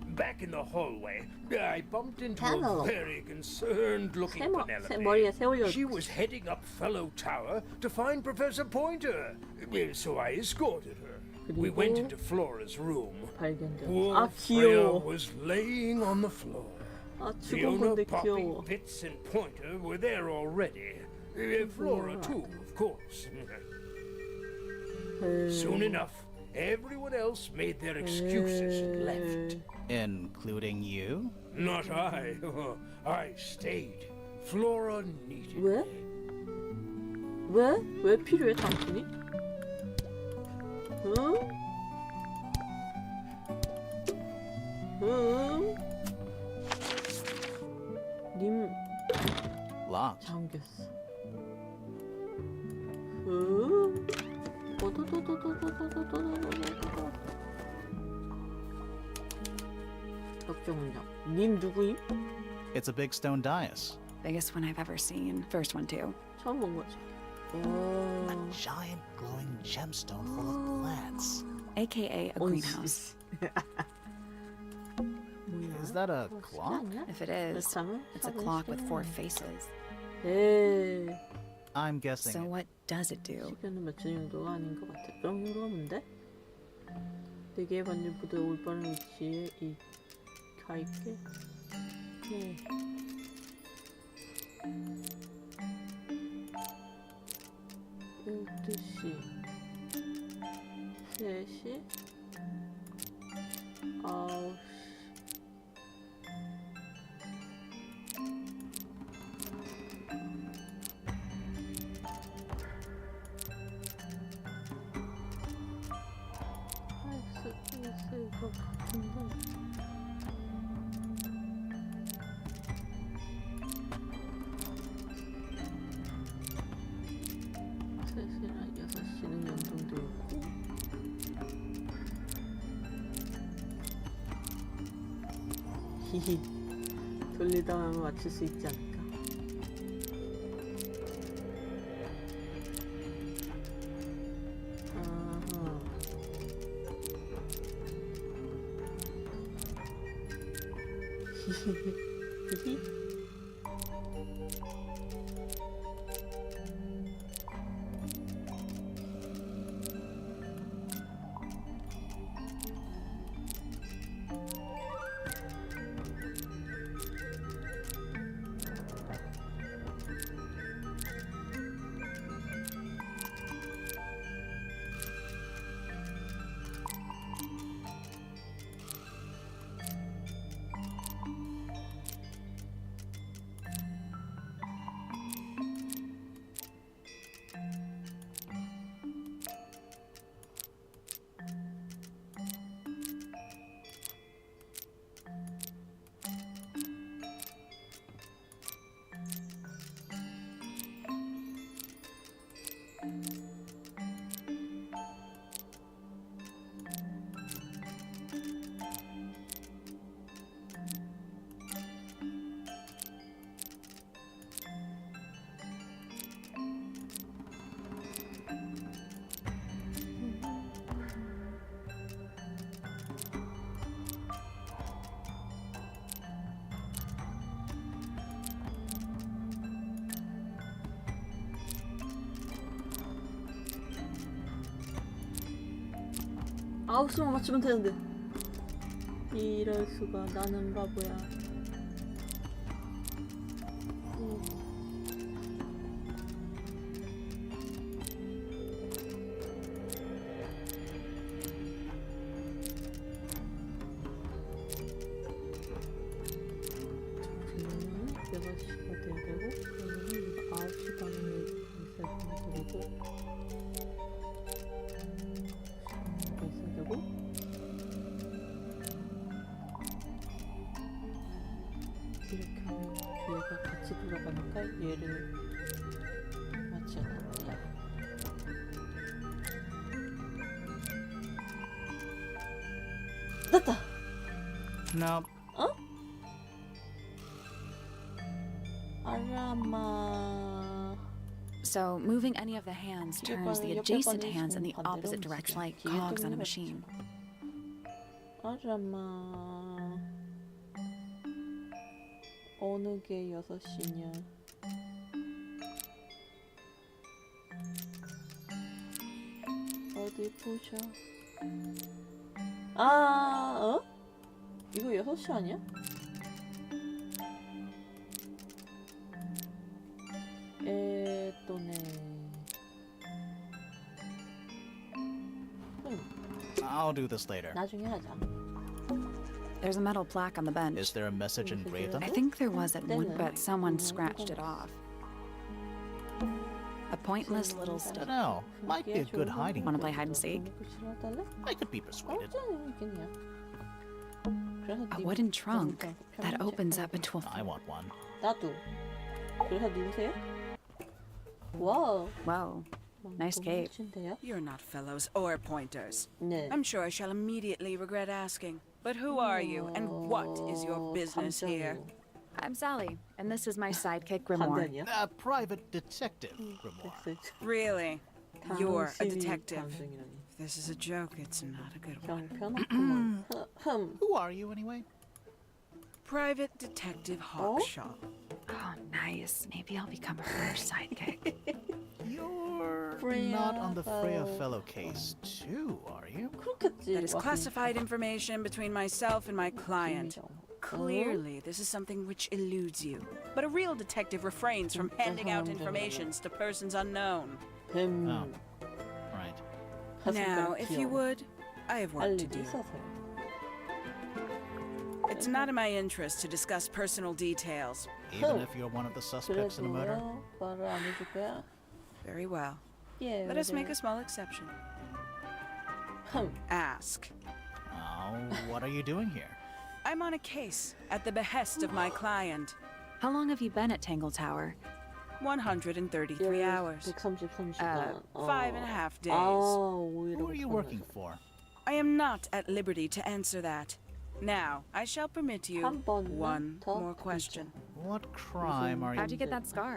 Back in the hallway, I bumped into a very concerned-looking Penelope. She was heading up Fellow Tower to find Professor Pointer, so I escorted her. We went 그리고 into Flora's room. 발견되었어. Poor 아 Freya 귀여워. was laying on the floor. 아 Fiona, 죽은 건데 Poppy, 귀여워. Pitts, and Pointer were there already. Flora too, of course. Soon enough, everyone else made their excuses and left. Including you? Not I. I stayed. Flora needed 왜? me. 왜? 왜 필요해 당신이? 응? 응? 님 Locked. 잠겼어. 응? 오도도도도도도도도도도도도. 역정은요. 님 누구임? It's a big stone dais. Biggest one I've ever seen. First one, too. 처음 본 거지. A 오. giant glowing gemstone full of plants. AKA a greenhouse. Is that a clock? If it is, it's a clock with 4 faces. 에이. I'm guessing. So what does it do? 시간은 맞춘 정도가 아닌 것 같아. 그런 정도가 뭔데? 4개의 반일 부대 올바른 위치에 가 있게. 네. (12시) 3시 9시 있을 것 같은데 셋이랑 6시는 연동되어 있고 히히 돌리다 하면 맞출 수 있지 않을까. 아하. 히히. 아홉 시만 맞추면 되는데. 이럴 수가. 나는 바보야. 그러면은 6시가 돼야 되고, 그러면은 이거 9시 반에 있어야 되고, 있어야 되고. 이렇게 하면 얘가 같이 돌아가니까 얘를 맞춰야 된다. 됐다! No. 어? 아라마. So, moving any of the hands turns the adjacent hands in the opposite direction like cogs on a machine. 아라마. 어느 게 6시냐? 어디 보자. 아, 어? 이거 6시 아니야? 또네. I'll do this later. 나중에 하자. There's a metal plaque on the bench. Is there a message engraved on I it? think there was at one, but someone scratched it off. A pointless little I stuff. don't know. Might be a good hiding Wanna play place. hide and seek? I could be persuaded. A wooden trunk that opens up into a. I want one. 나도. 그래서 누구세요? 와우. Whoa, nice cape. 멋진데요? You're not fellows or pointers. 네. I'm sure I shall immediately regret asking. But who are you, and what is your business here? I'm Sally, and this is my sidekick Grimoire. 감정이야? A private detective, Grimoire. Really? You're a 당신이 detective. 감정이라니. If this is a joke, it's not a good one. 형편없구만. Who are you anyway? Private Detective Hawkshaw. Oh, nice. Maybe I'll become her sidekick. You're Freya not on the Freya Fellow. Fellow case too, are you? 그렇겠지. That is classified information between myself and my client. Clearly, this is something which eludes you. But a real detective refrains from handing out informations to persons unknown. 뱀. Oh. Right. Now, if you would, I have work to 알리기 do. 있어서요. It's not in my interest to discuss personal details. Even if you're one of the suspects in a murder? 그래도요, 말을 안 해줄 거야? Very well. 예. Let us make 그래요. a small exception. 흠. Ask. Oh, what are you doing here? I'm on a case at the behest of my client. How long have you been at Tangle Tower? 133 hours. 133시간. 5.5 days. 오히려 Who are you working for? I am not at liberty to answer that. Now, I shall permit you 한 번만 one 더 more question. What crime are How'd you? you get that scar?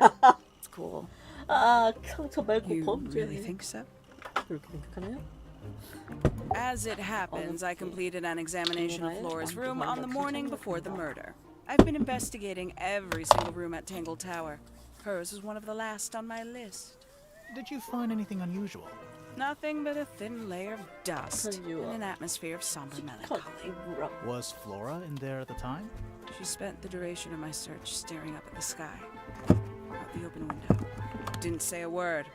It's cool. 아, 상처 말고 You really 범죄. think so? 그렇게 생각하나요? As it happens, I Okay. completed an examination of Alright. Flora's I'm room glad on the that's morning something before the about. murder. I've been investigating every single room at Tangle Tower. Hers was one of the last on my list. Did you find anything unusual? Nothing but a thin layer of dust you and an are. atmosphere of somber 컷. melancholy. 뭐라? Was Flora in there at the time? She spent the duration of my search staring up at the sky, out the open window. Didn't say a word,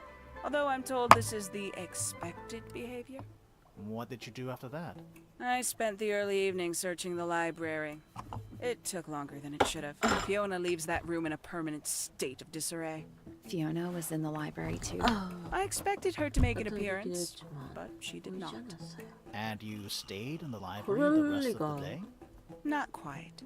although I'm told this is the expected behavior. What did you do after that? I spent the early evening searching the library. It took longer than it should have. Fiona leaves that room in a permanent state of disarray. Fiona was in the library too. I expected her to make an 어떤 appearance, 얘기를 but she did 보이지 not. 않았어요. And you stayed in the library the rest of 그럴리가. the day? Not quite.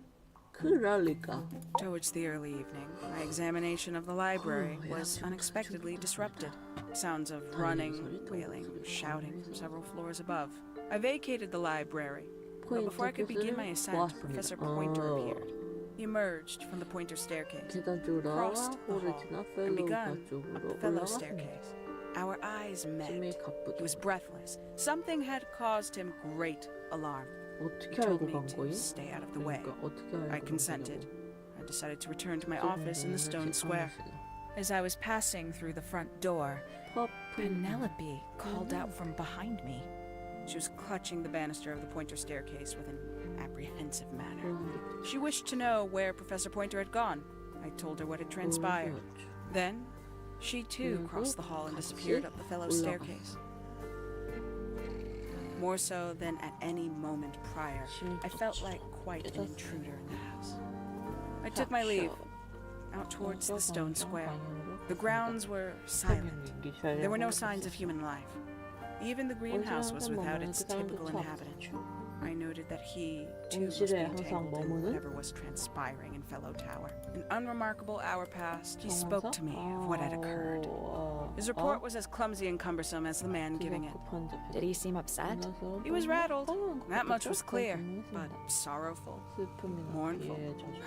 그럴리가. Towards the early evening, my examination of the library was unexpectedly disrupted. Sounds of running, wailing, and shouting from several floors above. I vacated the library, but before I could begin my ascent, Professor Pointer appeared. He emerged from the Pointer staircase, 계단 쪽으로 crossed the 홀을 hall, 지나 and 펠로우 begun 쪽으로 up the fellow 올라갔습니다. staircase. Our eyes met. 심히 He 가쁘다. was breathless. Something had caused him great alarm. He 어떻게 told 알고 me 간 to 거임? stay out of the way. 그러니까 어떻게 알고 I 간 consented. 거냐고. I decided to return to my office in the stone square. As I was passing through the front door, Penelope called out from behind me. She was clutching the banister of the Pointer staircase with an apprehensive manner. She wished to know where Professor Pointer had gone. I told her what had transpired. Then, she too crossed the hall and disappeared up the fellow staircase. More so than at any moment prior, I felt like quite an intruder in the house. I took my leave, out towards the stone square. The grounds were silent. There were no signs of human life. Even the greenhouse was without its typical inhabitant. I noted that he, too, was being tangled in whatever was transpiring in Fellow Tower. An unremarkable hour passed. He spoke to me of what had occurred. His report was as clumsy and cumbersome as the man giving it. Did he seem upset? He was rattled. That much was clear. But sorrowful, mournful,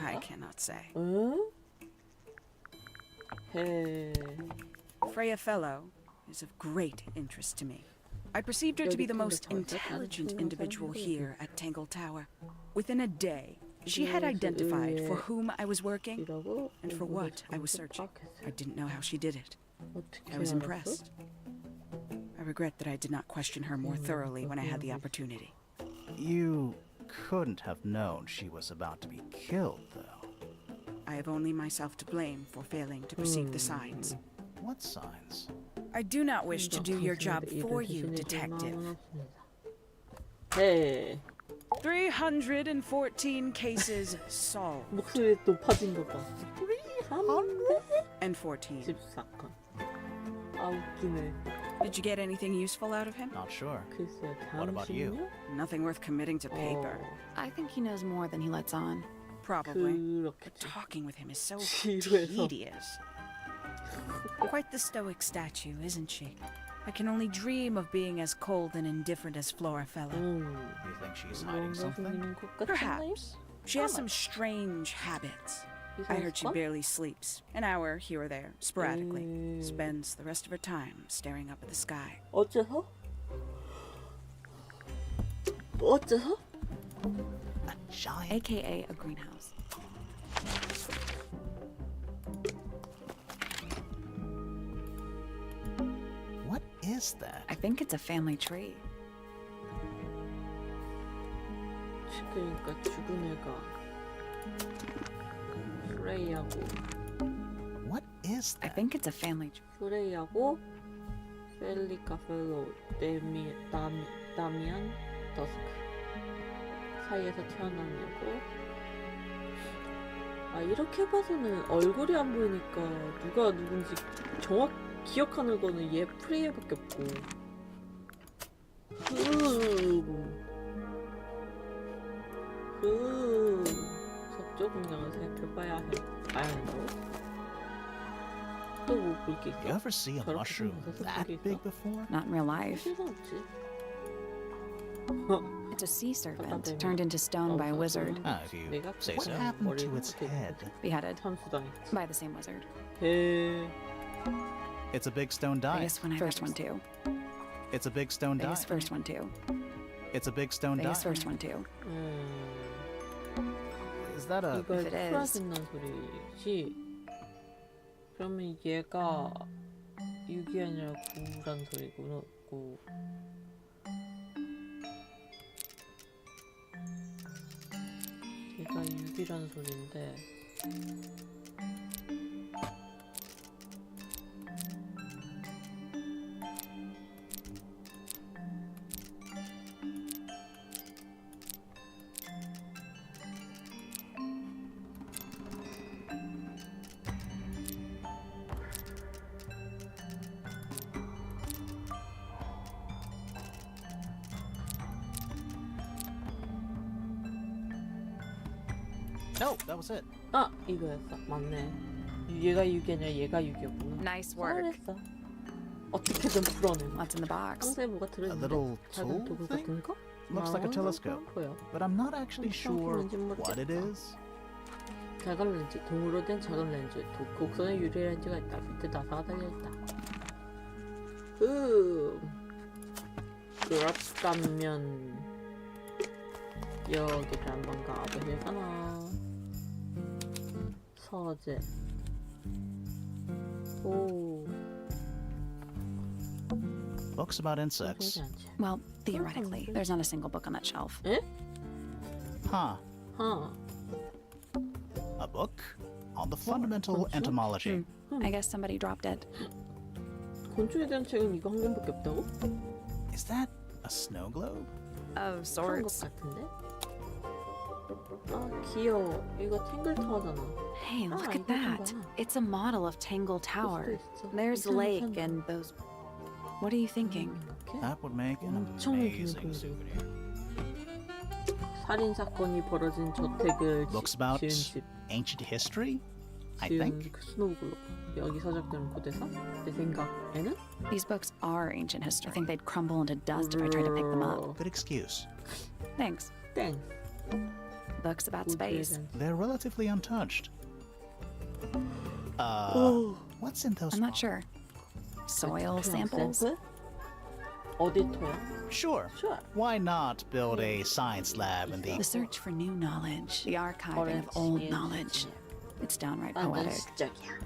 I cannot say. 응? 헤. Freya Fellow is of great interest to me. I perceived her to be the most intelligent individual here at Tangle Tower. Within a day, she had identified for whom I was working 이라고 and for what I was searching. I didn't know how she did it. I 어떻게 was 알았어? impressed. I I regret that I did not question her more thoroughly when I had the opportunity. You couldn't have known she was about to be killed, though. I have only myself to blame for failing to perceive the signs. What signs? I do not wish to do your job for you, Detective. 네. 314 cases solved. 목소리 높아진 것 봐. 314. 14건. 아 웃기네. Did you get anything useful out of him? Not sure. 글쎄요. What about you? 당신은요? Nothing worth committing to paper. I think he knows more than he lets on. Probably. But 그렇겠지. talking with him is so 지루해서. tedious. Quite the stoic statue, isn't she? I can only dream of being as cold and indifferent as Flora Fella. You think she's hiding something? 생기는 것 같은데? Perhaps. She has some strange habits. I heard she barely sleeps. An hour here or there, sporadically. Spends the rest of her time staring up at the sky. 어째서? 어째서? A giant. AKA a greenhouse. What is that? I think it's a family tree. 그러니까 죽은 애가 프레이하고 What is I that? think it's a family tree. 프레이하고 펠리카 펠로우 다미안 더스크 사이에서 태어난 애고 아 이렇게 봐서는 얼굴이 안 보이니까 누가 누군지 정확 기억하는 거는 얘 프레이밖에 없고 서쪽 분량을 살펴봐야 봐야 한다고? 또 뭐 볼 게 You 있어? ever see a 저렇게 mushroom 생겨서 that 그게 big 있어? before? Not in real life. 실수 없지. It's a sea serpent Damn. turned into stone by a wizard. If you 내가 say what so. What happened happened to to its head? Beheaded 참수당했지. by the same wizard. 에 It's a big stone I die. guess when I first one too. It's a big stone die. Biggest first one too. It's a big stone die. Biggest first one too. Is that a... 이걸 If it is. 풀어준다는 소리지. 그러면 얘가 6이 아니라 9란 소리고 얘가 6이란 소리인데 No, that was it. 아! 이거였어. 맞네. 얘가 6이 아니라 얘가 6이었구나. Nice work. 잘했어. 어떻게든 풀어내. What's in the box? 상자에 뭐가 A 들어있는데? little 작은 tool 도구 thing? 같은 거? Looks like a telescope. 보여. But I'm not actually sure what it is. 작은 렌즈, 동으로 된 작은 렌즈, 곡선의 유리 렌즈가 있다. 밑에 나사가 달려있다. 그렇다면 여기를 한번 가보실까나. 서재. 오. Books about insects. 생각이 안 차. Well, theoretically, there's not a single book on that shelf. 에? Huh. 하. A book on the fundamental entomology. I guess somebody dropped it. 곤충에 대한 책은 이거 한 권밖에 없다고? Is that a snow globe? Of 그런 것 sorts. 같은데? 아 귀여워. 이거 탱글타워잖아. Hey, look Ah, at that. 이거 봐. It's a model of Tangle Tower. 있어. There's the 이상한 lake 사람. and those. What are you thinking? 이렇게? That would make an 엄청 amazing 예쁘네. souvenir. 살인 사건이 벌어진 저택을 Looks about 지은 집, ancient history, I 지은 think. 그 스노우글로. 여기 서적들은 고대사? 내 생각에는? These books are ancient history. I think they'd crumble into dust if I tried to pick them up. Good excuse. Thanks. 땡. Books about space. They're relatively untouched. What's in those? I'm not sure. Soil samples? 어디터야? Sure. Sure. Why not build a science lab in The the... search for new knowledge. The archiving of old knowledge. It's downright 난 poetic. 시작이야.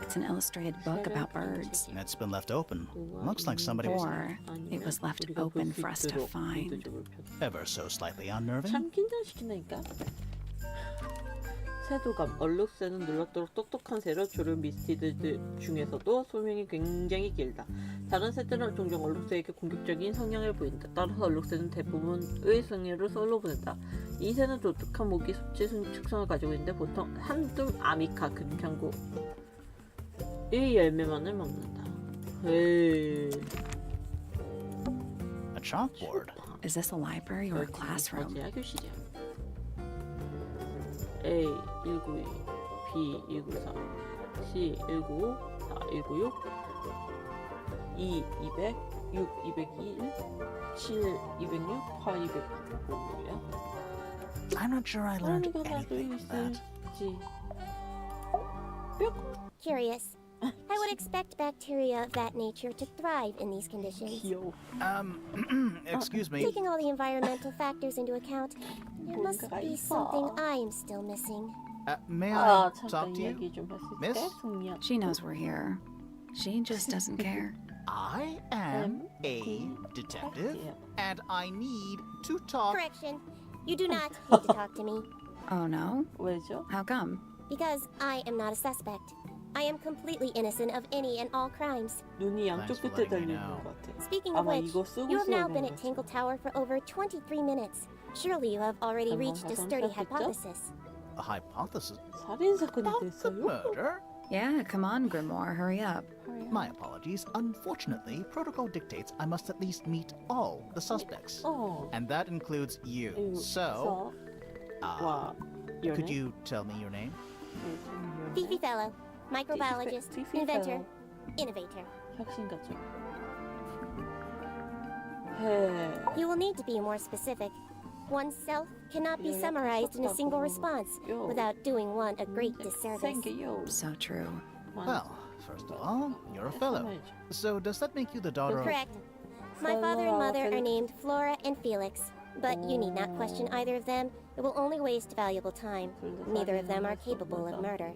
it's an illustrated book about birds. It's been left open. Looks like somebody was Or it was left open for us to find. ever so slightly unnerving. 참 긴장시킨다니까. 새도감, 얼룩새는 눌렀도록 똑똑한 새로 주류 미스티드 중에서도 수명이 굉장히 길다. 다른 새들은 종종 얼룩새에게 공격적인 성향을 보인다. 따라서 얼룩새는 대부분의 승리를 솔로 보낸다. 이 새는 독특한 모기 섭취 특성을 가지고 있는데 보통 한둠 아미카 극향고 이 열매만을 먹는다. 에이. A chalkboard. Is this a library or a classroom? 어디야 교실이야. A 192, B 194, C 195, 4 196, E 200, 6 221, 7 206, 8 209야. I'm not sure I learned anything from that. Curious. I would expect bacteria of that nature to thrive in these conditions. 귀여워. Excuse me. Taking all the environmental factors into account, there must be something I'm still missing. May 아, I talk 잠깐 to you? 이야기 좀 했을 때 Miss? 승리야. She knows we're here. She just doesn't care. I am a detective, and I need to talk. Correction. You do not need to talk to me, Oh no? 왜죠? How come? because I am not a suspect. I am completely innocent of any and all crimes. 눈이 양쪽 Thanks for 끝에 letting me 달려 있는 know. 것 같아. Speaking of 아마 which, 이거 쓰고 you have now 있어야 been 되는 at 거지. Tangleta워 for over 23 minutes. Surely you have already 한번 reached a 가서 sturdy 시작했죠? hypothesis. A hypothesis 살인 사건이 about the 됐어요? murder? Yeah, come on, Grimoire, hurry up. My apologies. Unfortunately, protocol dictates I must at least meet all the suspects. 어. And that includes you. So, 와. could you tell me your name? Fifi Fellow, microbiologist, Fifi inventor, Fellow. innovator. 혁신가죠. 해. You will need to be more specific. Oneself cannot be summarized in a single response without doing one a great disservice. 생겨요. So true. Well, first of all, you're a fellow. So does that make you the daughter of... Correct. My father and mother are named Flora and Felix, but you need not question either of them. It will only waste valuable time. Neither of them are capable of murder.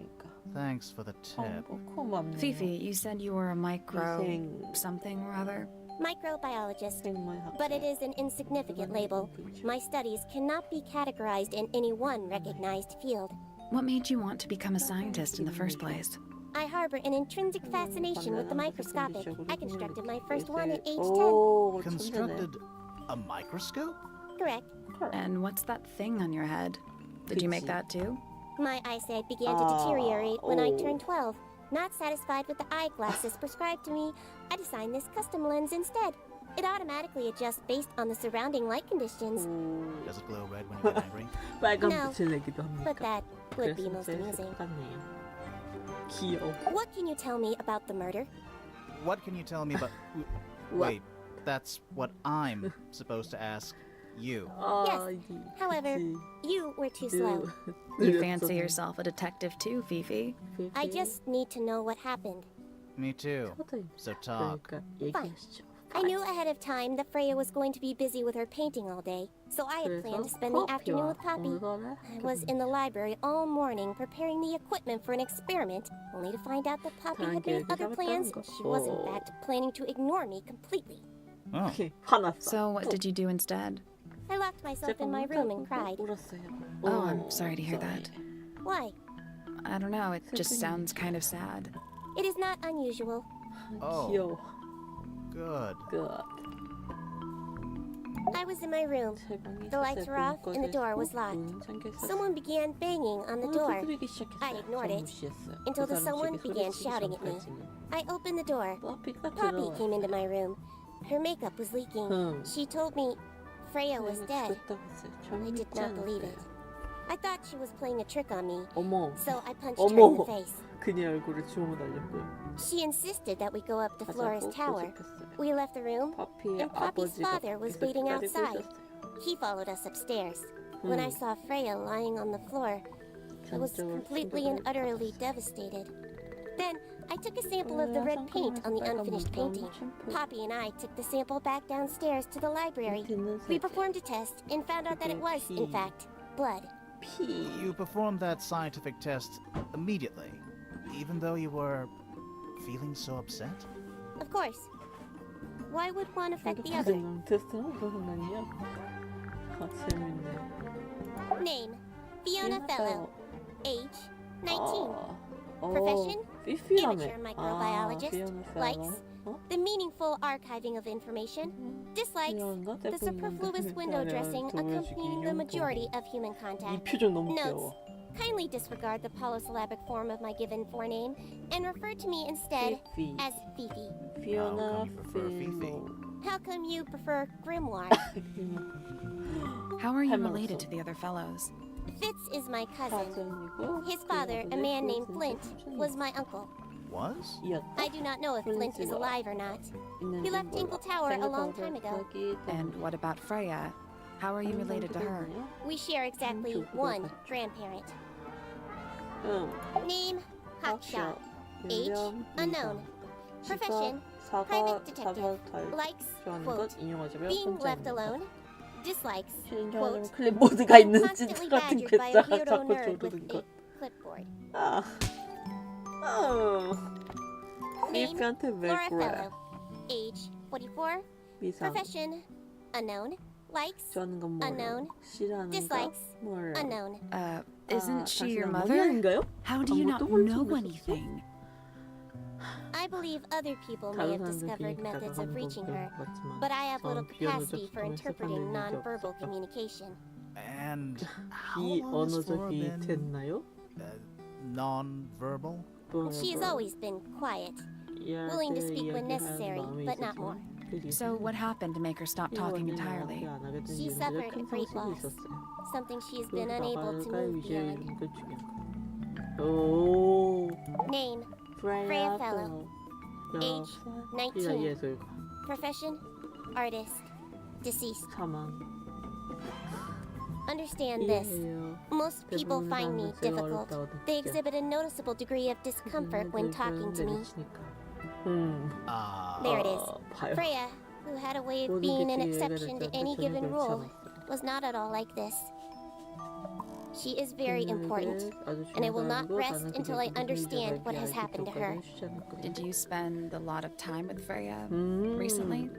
Thanks for the tip. 고맙네. Fifi, you said you were a micro... 인생 something or other? Microbiologist. 생물학자. But it is an insignificant label. My studies cannot be categorized in any one recognized field. What made you want to become a scientist in the first place? I harbor an intrinsic fascination with the microscopic. I constructed my first one at age 10. 오, Constructed a microscope? Correct. And what's that thing on your head? Did you make 그치. that too? My eyesight began to deteriorate when I turned 12. Not satisfied with the eyeglasses prescribed to me, I designed this custom lens instead. It automatically adjusts based on the surrounding light conditions. Does it glow red when you get angry? 빨간 No, 빛을 내기도 합니까? But that would be 그래서 most 제일 amusing. 똑같네요. 귀여워. What can you tell me about the murder? What can you tell me about... Wait, that's what I'm supposed to ask you. 아, However, you were too slow. You fancy yourself a detective too, Fifi. I just need to know what happened. Me too. So talk. 그러니까 얘기하시죠. I knew ahead of time that Freya was going to be busy with her painting all day, so I had planned to spend the afternoon with Poppy. I was in the library all morning preparing the equipment for an experiment, only to find out that Poppy had made other plans. She was in fact planning to ignore me completely. Oh, 화났어. So what did you do instead? I locked myself in my room and cried. 울었어요. Oh, I'm sorry to hear that. Why? I don't know, it just sounds kind of sad. It is not unusual. oh, 귀여워. good. 그 I was in my room. The lights were off and the door was locked. Someone began banging on the door. I ignored it until the someone began shouting at me. I opened the door. Poppy came into my room. Her makeup was leaking. She told me Freya was dead. I did not believe it. I thought she was playing a trick on me, 어머. so I punched her in the 어머. face. 그녀 얼굴에 주먹을 날렸고요. She insisted that we go up to Flora's 가자고 tower. 꼬집혔어요. We left the room, 파피의 and Poppy's 아버지가 father was 계속 waiting 기다리고 outside. 있었어요. He followed us upstairs. When I saw Freya lying on the floor, I was completely and utterly devastated. Then I took a sample of the red paint on the unfinished painting. Poppy and I took the sample back downstairs to the library. We performed a test and found out that it was, in fact, blood. 피. You performed that scientific test immediately, even though you were feeling so upset? Of course. Why would one affect the other? 자존감 테스트는 무슨 상관이야? 아 재밌네. Name: Fiona Fellow. Age: 19. 아, Profession? 삐삐라며. Amateur microbiologist. Fiona Fellow. Likes: 어? the meaningful archiving of information. Dislikes: 이런가? the superfluous window dressing accompanying the majority of human 이 contact. 표정 너무 Notes: 귀여워. kindly disregard the polysyllabic form of my given forename and refer to me instead 삐삐. as Fifi. Fiona How come you prefer Fifi? Fellow. How come you prefer Grimoire? How are you Hello, related sir. to the other fellows? Fitz is my cousin. 사전이고 His father, a man named Flint, was my uncle. Was? 이었다. I do not know if Flint is alive or not. He left Tangletawer a long time ago. And what about Freya? How are you related to her? We share exactly one grandparent. 응. Name: Hotshot. Age: 연령, unknown. 직업, Profession: 사과, private detective. 사과 Likes: 좋아하는 quote, 것 인용하자면 being 혼자 left 있는 것. alone. Dislikes: 실행하는 quote, 클립보드가 있는 찐 constantly 같은 badgered by a 괴짜 weirdo 자꾸 nerd with 조르는 a 것. clipboard. 아. Name: 삐삐한테 왜 Flora 그래? Fellow. Age: 44. 미상. Profession: unknown. Likes: 좋아하는 건 뭐예요? unknown. 싫어하는 거 Dislikes: 뭐예요? unknown. Isn't she your 당신은 mother? 어머니인가요? How do you not 아무것도 모르지 know 않으셨어? anything? I believe other people may 다른 have 사람들 discovered 비행기다가 methods of 한번 reaching her, 배운 것 같지만 but I have little 전 비언어적 capacity for 소통을 interpreting 시작한 적이 nonverbal 없어요. communication. And how long has Flora 비언어적이 been 됐나요? non-verbal? She has always been quiet, willing to speak when necessary, but not more. So what happened to make her stop talking entirely? She suffered a great loss, something she has been unable to move beyond. 오, Name: Freya Fellow. Fellow. Age: 역사 19. 예술가. Profession: artist. Deceased. 사망. Understand this. 이해해요. Most people 대부분의 find me 사람은 제가 difficult. 어렵다고 They 느껴요. exhibit a noticeable degree of discomfort when talking to me. There it is. 봐요. Freya, who had a way of 모든 being an 게 exception to 예외가 any 전혀 given 그렇지 rule, 않았어요. was not at all like this. She is very 그녀에게 important, 아주 and I will 중요한 not 사람이고 rest 나는 until 그녀의 I understand 무슨 what has 일인지 happened to 알기 her. 전까지 쉬지 않을 거예요. Did you spend a lot of time with Freya recently?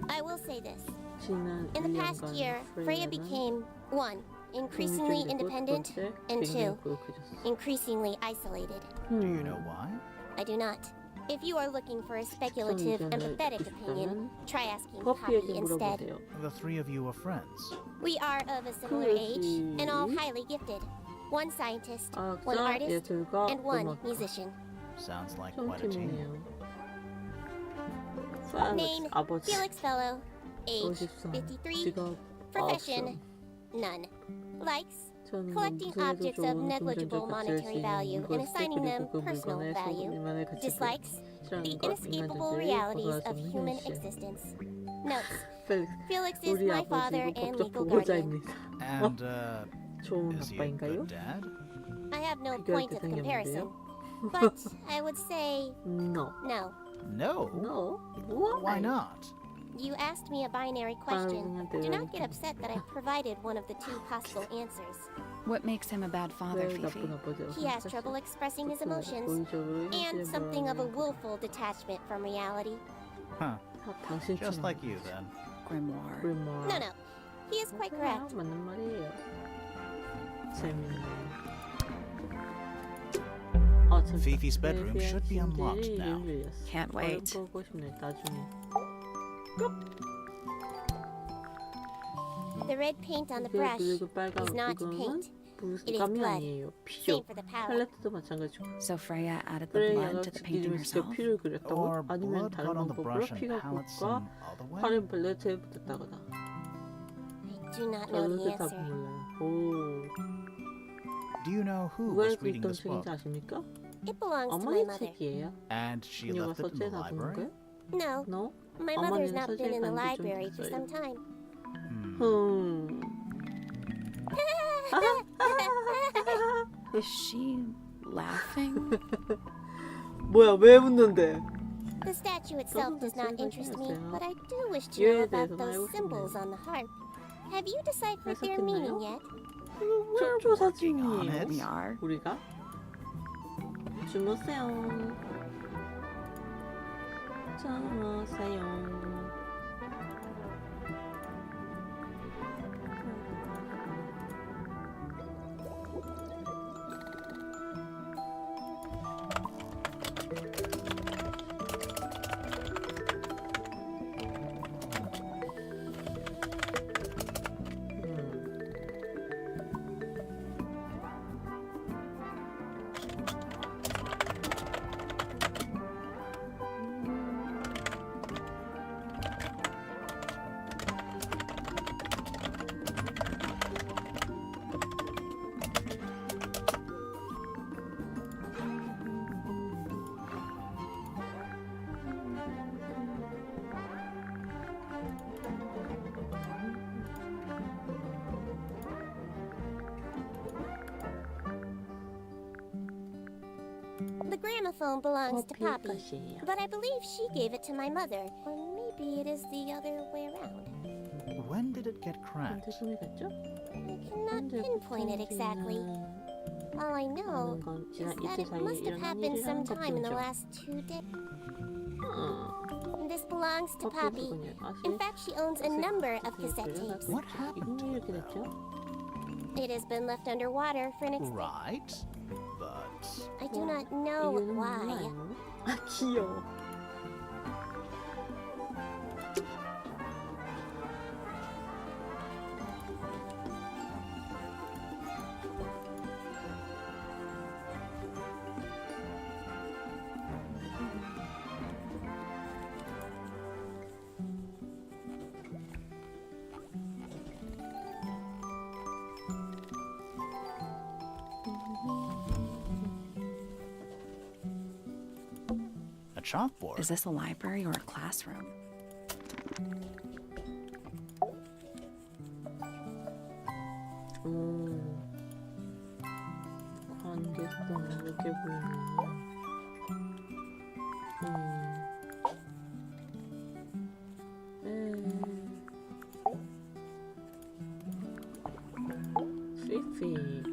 I will say this. 지난 In the past 1년간 year, Freya 프레야는 became 1. Increasingly 독립적이고 independent, 두 번째, and 굉장히 2. 고독해졌어. Increasingly isolated. Do you know why? I do not. If you are looking for a speculative, empathetic opinion, try asking Poppy 퍼피에게 instead. 물어보세요. The three of you are friends. We are of a similar age and all highly gifted. One scientist, one 과학자, artist, 예술가, and one 음악가. musician. Sounds like quite a team. 팀이네요. 프란츠, Name: 아버지, Felix Fellow. Age: 54, 53. 직업, Profession: 9점. none. Likes: 저는 collecting 무슨에도 objects of 좋은 negligible 긍정적 가치를 monetary 지닌 value and 것들 assigning them 그리고 그 personal 물건의 value. 소금만의 가치를 Dislikes: 싫어하는 the 것, inescapable 인간들이 realities 벗어날 수 of 없는 human 현실. existence. Notes: 펠릭스, Felix is 우리 my father 아버지고 and 법적 legal guardian. 보호자입니다. And, 좋은 is he a 아빠인가요? good dad? I have no 비교할 point of 대상이 comparison, 없는데요? but I would say No. no. No. No? Why not? You asked me a binary question. 반응한테 Do 왜 not get upset that I provided one of the two possible answers. What makes him a bad father, 왜 Fifi? 나쁜 아버지라고 He has 생각했어요? trouble expressing his emotions 고의적으로 and 현실에 something of a 몰아넣는 willful detachment from reality. Huh. 당신처럼 Just like you then. Grimoire. 뭐 No, no. He is quite correct. 맞는 말이에요. 재밌네. 참 Fifi's bedroom should be unlocked now. Can't wait. 보고 싶네 나중에. The red paint on the 이게 brush 그리고 빨간 is not 그거는 paint. It is 감이 blood. 아니에요. 피죠. Same for the palette. 팔레트도 마찬가지고. So Freya added the 프레이야가 blood to the painting 이름을 직접 herself? 피를 그렸다고? Or 아니면 blood 다른 got on the 방법으로 brush and 피가 palette 붓과 some other way? 파른 팔레트에 붙었다거나. I do not know 저는 the 그 답은 answer. 몰라요. 오. Do you know who 누가 was reading 읽던 this book? 책인지 아십니까? It belongs to my 어머니 mother. 책이에요. And she 그녀가 left it in 서재에 the 놔둔 library? 거예요? No, No? my mother's 어머니는 not been in the 서재에 간지 좀 library for 됐어요. some time. Is she laughing? 뭐야 왜 웃는데? The statue itself does not interest me, 생각했어요. but I do wish to know 얘에 about 대해서는 those 알고 symbols 싶네요. on the harp. Have you deciphered their 해석했나요? meaning yet? 조사 working on 중이에요. it. We are. 우리가 주무세요. 찾아왔어요. The gramophone belongs to Poppy, 것이에요. but I believe she gave it to my mother. Or maybe it is the other way around. When did it get cracked? 언제 손이 갔죠? I cannot pinpoint it exactly. All I know 건 is 지난 that 이틀 it 사이에 must have 일어난 happened 일이라는 sometime in the 것뿐이죠. last 2 days. 어, This belongs to Poppy. 커피군요. In fact, she owns a number of cassette tapes. What happened 이거 왜 to 이렇게 it, 됐죠? It has been left underwater for an extended. Right, but I do not know 이유는 why. 몰라요. 아 귀여워. a chalkboard. Is this a library or a classroom? 관계성 이렇게 보이네요. 스위치.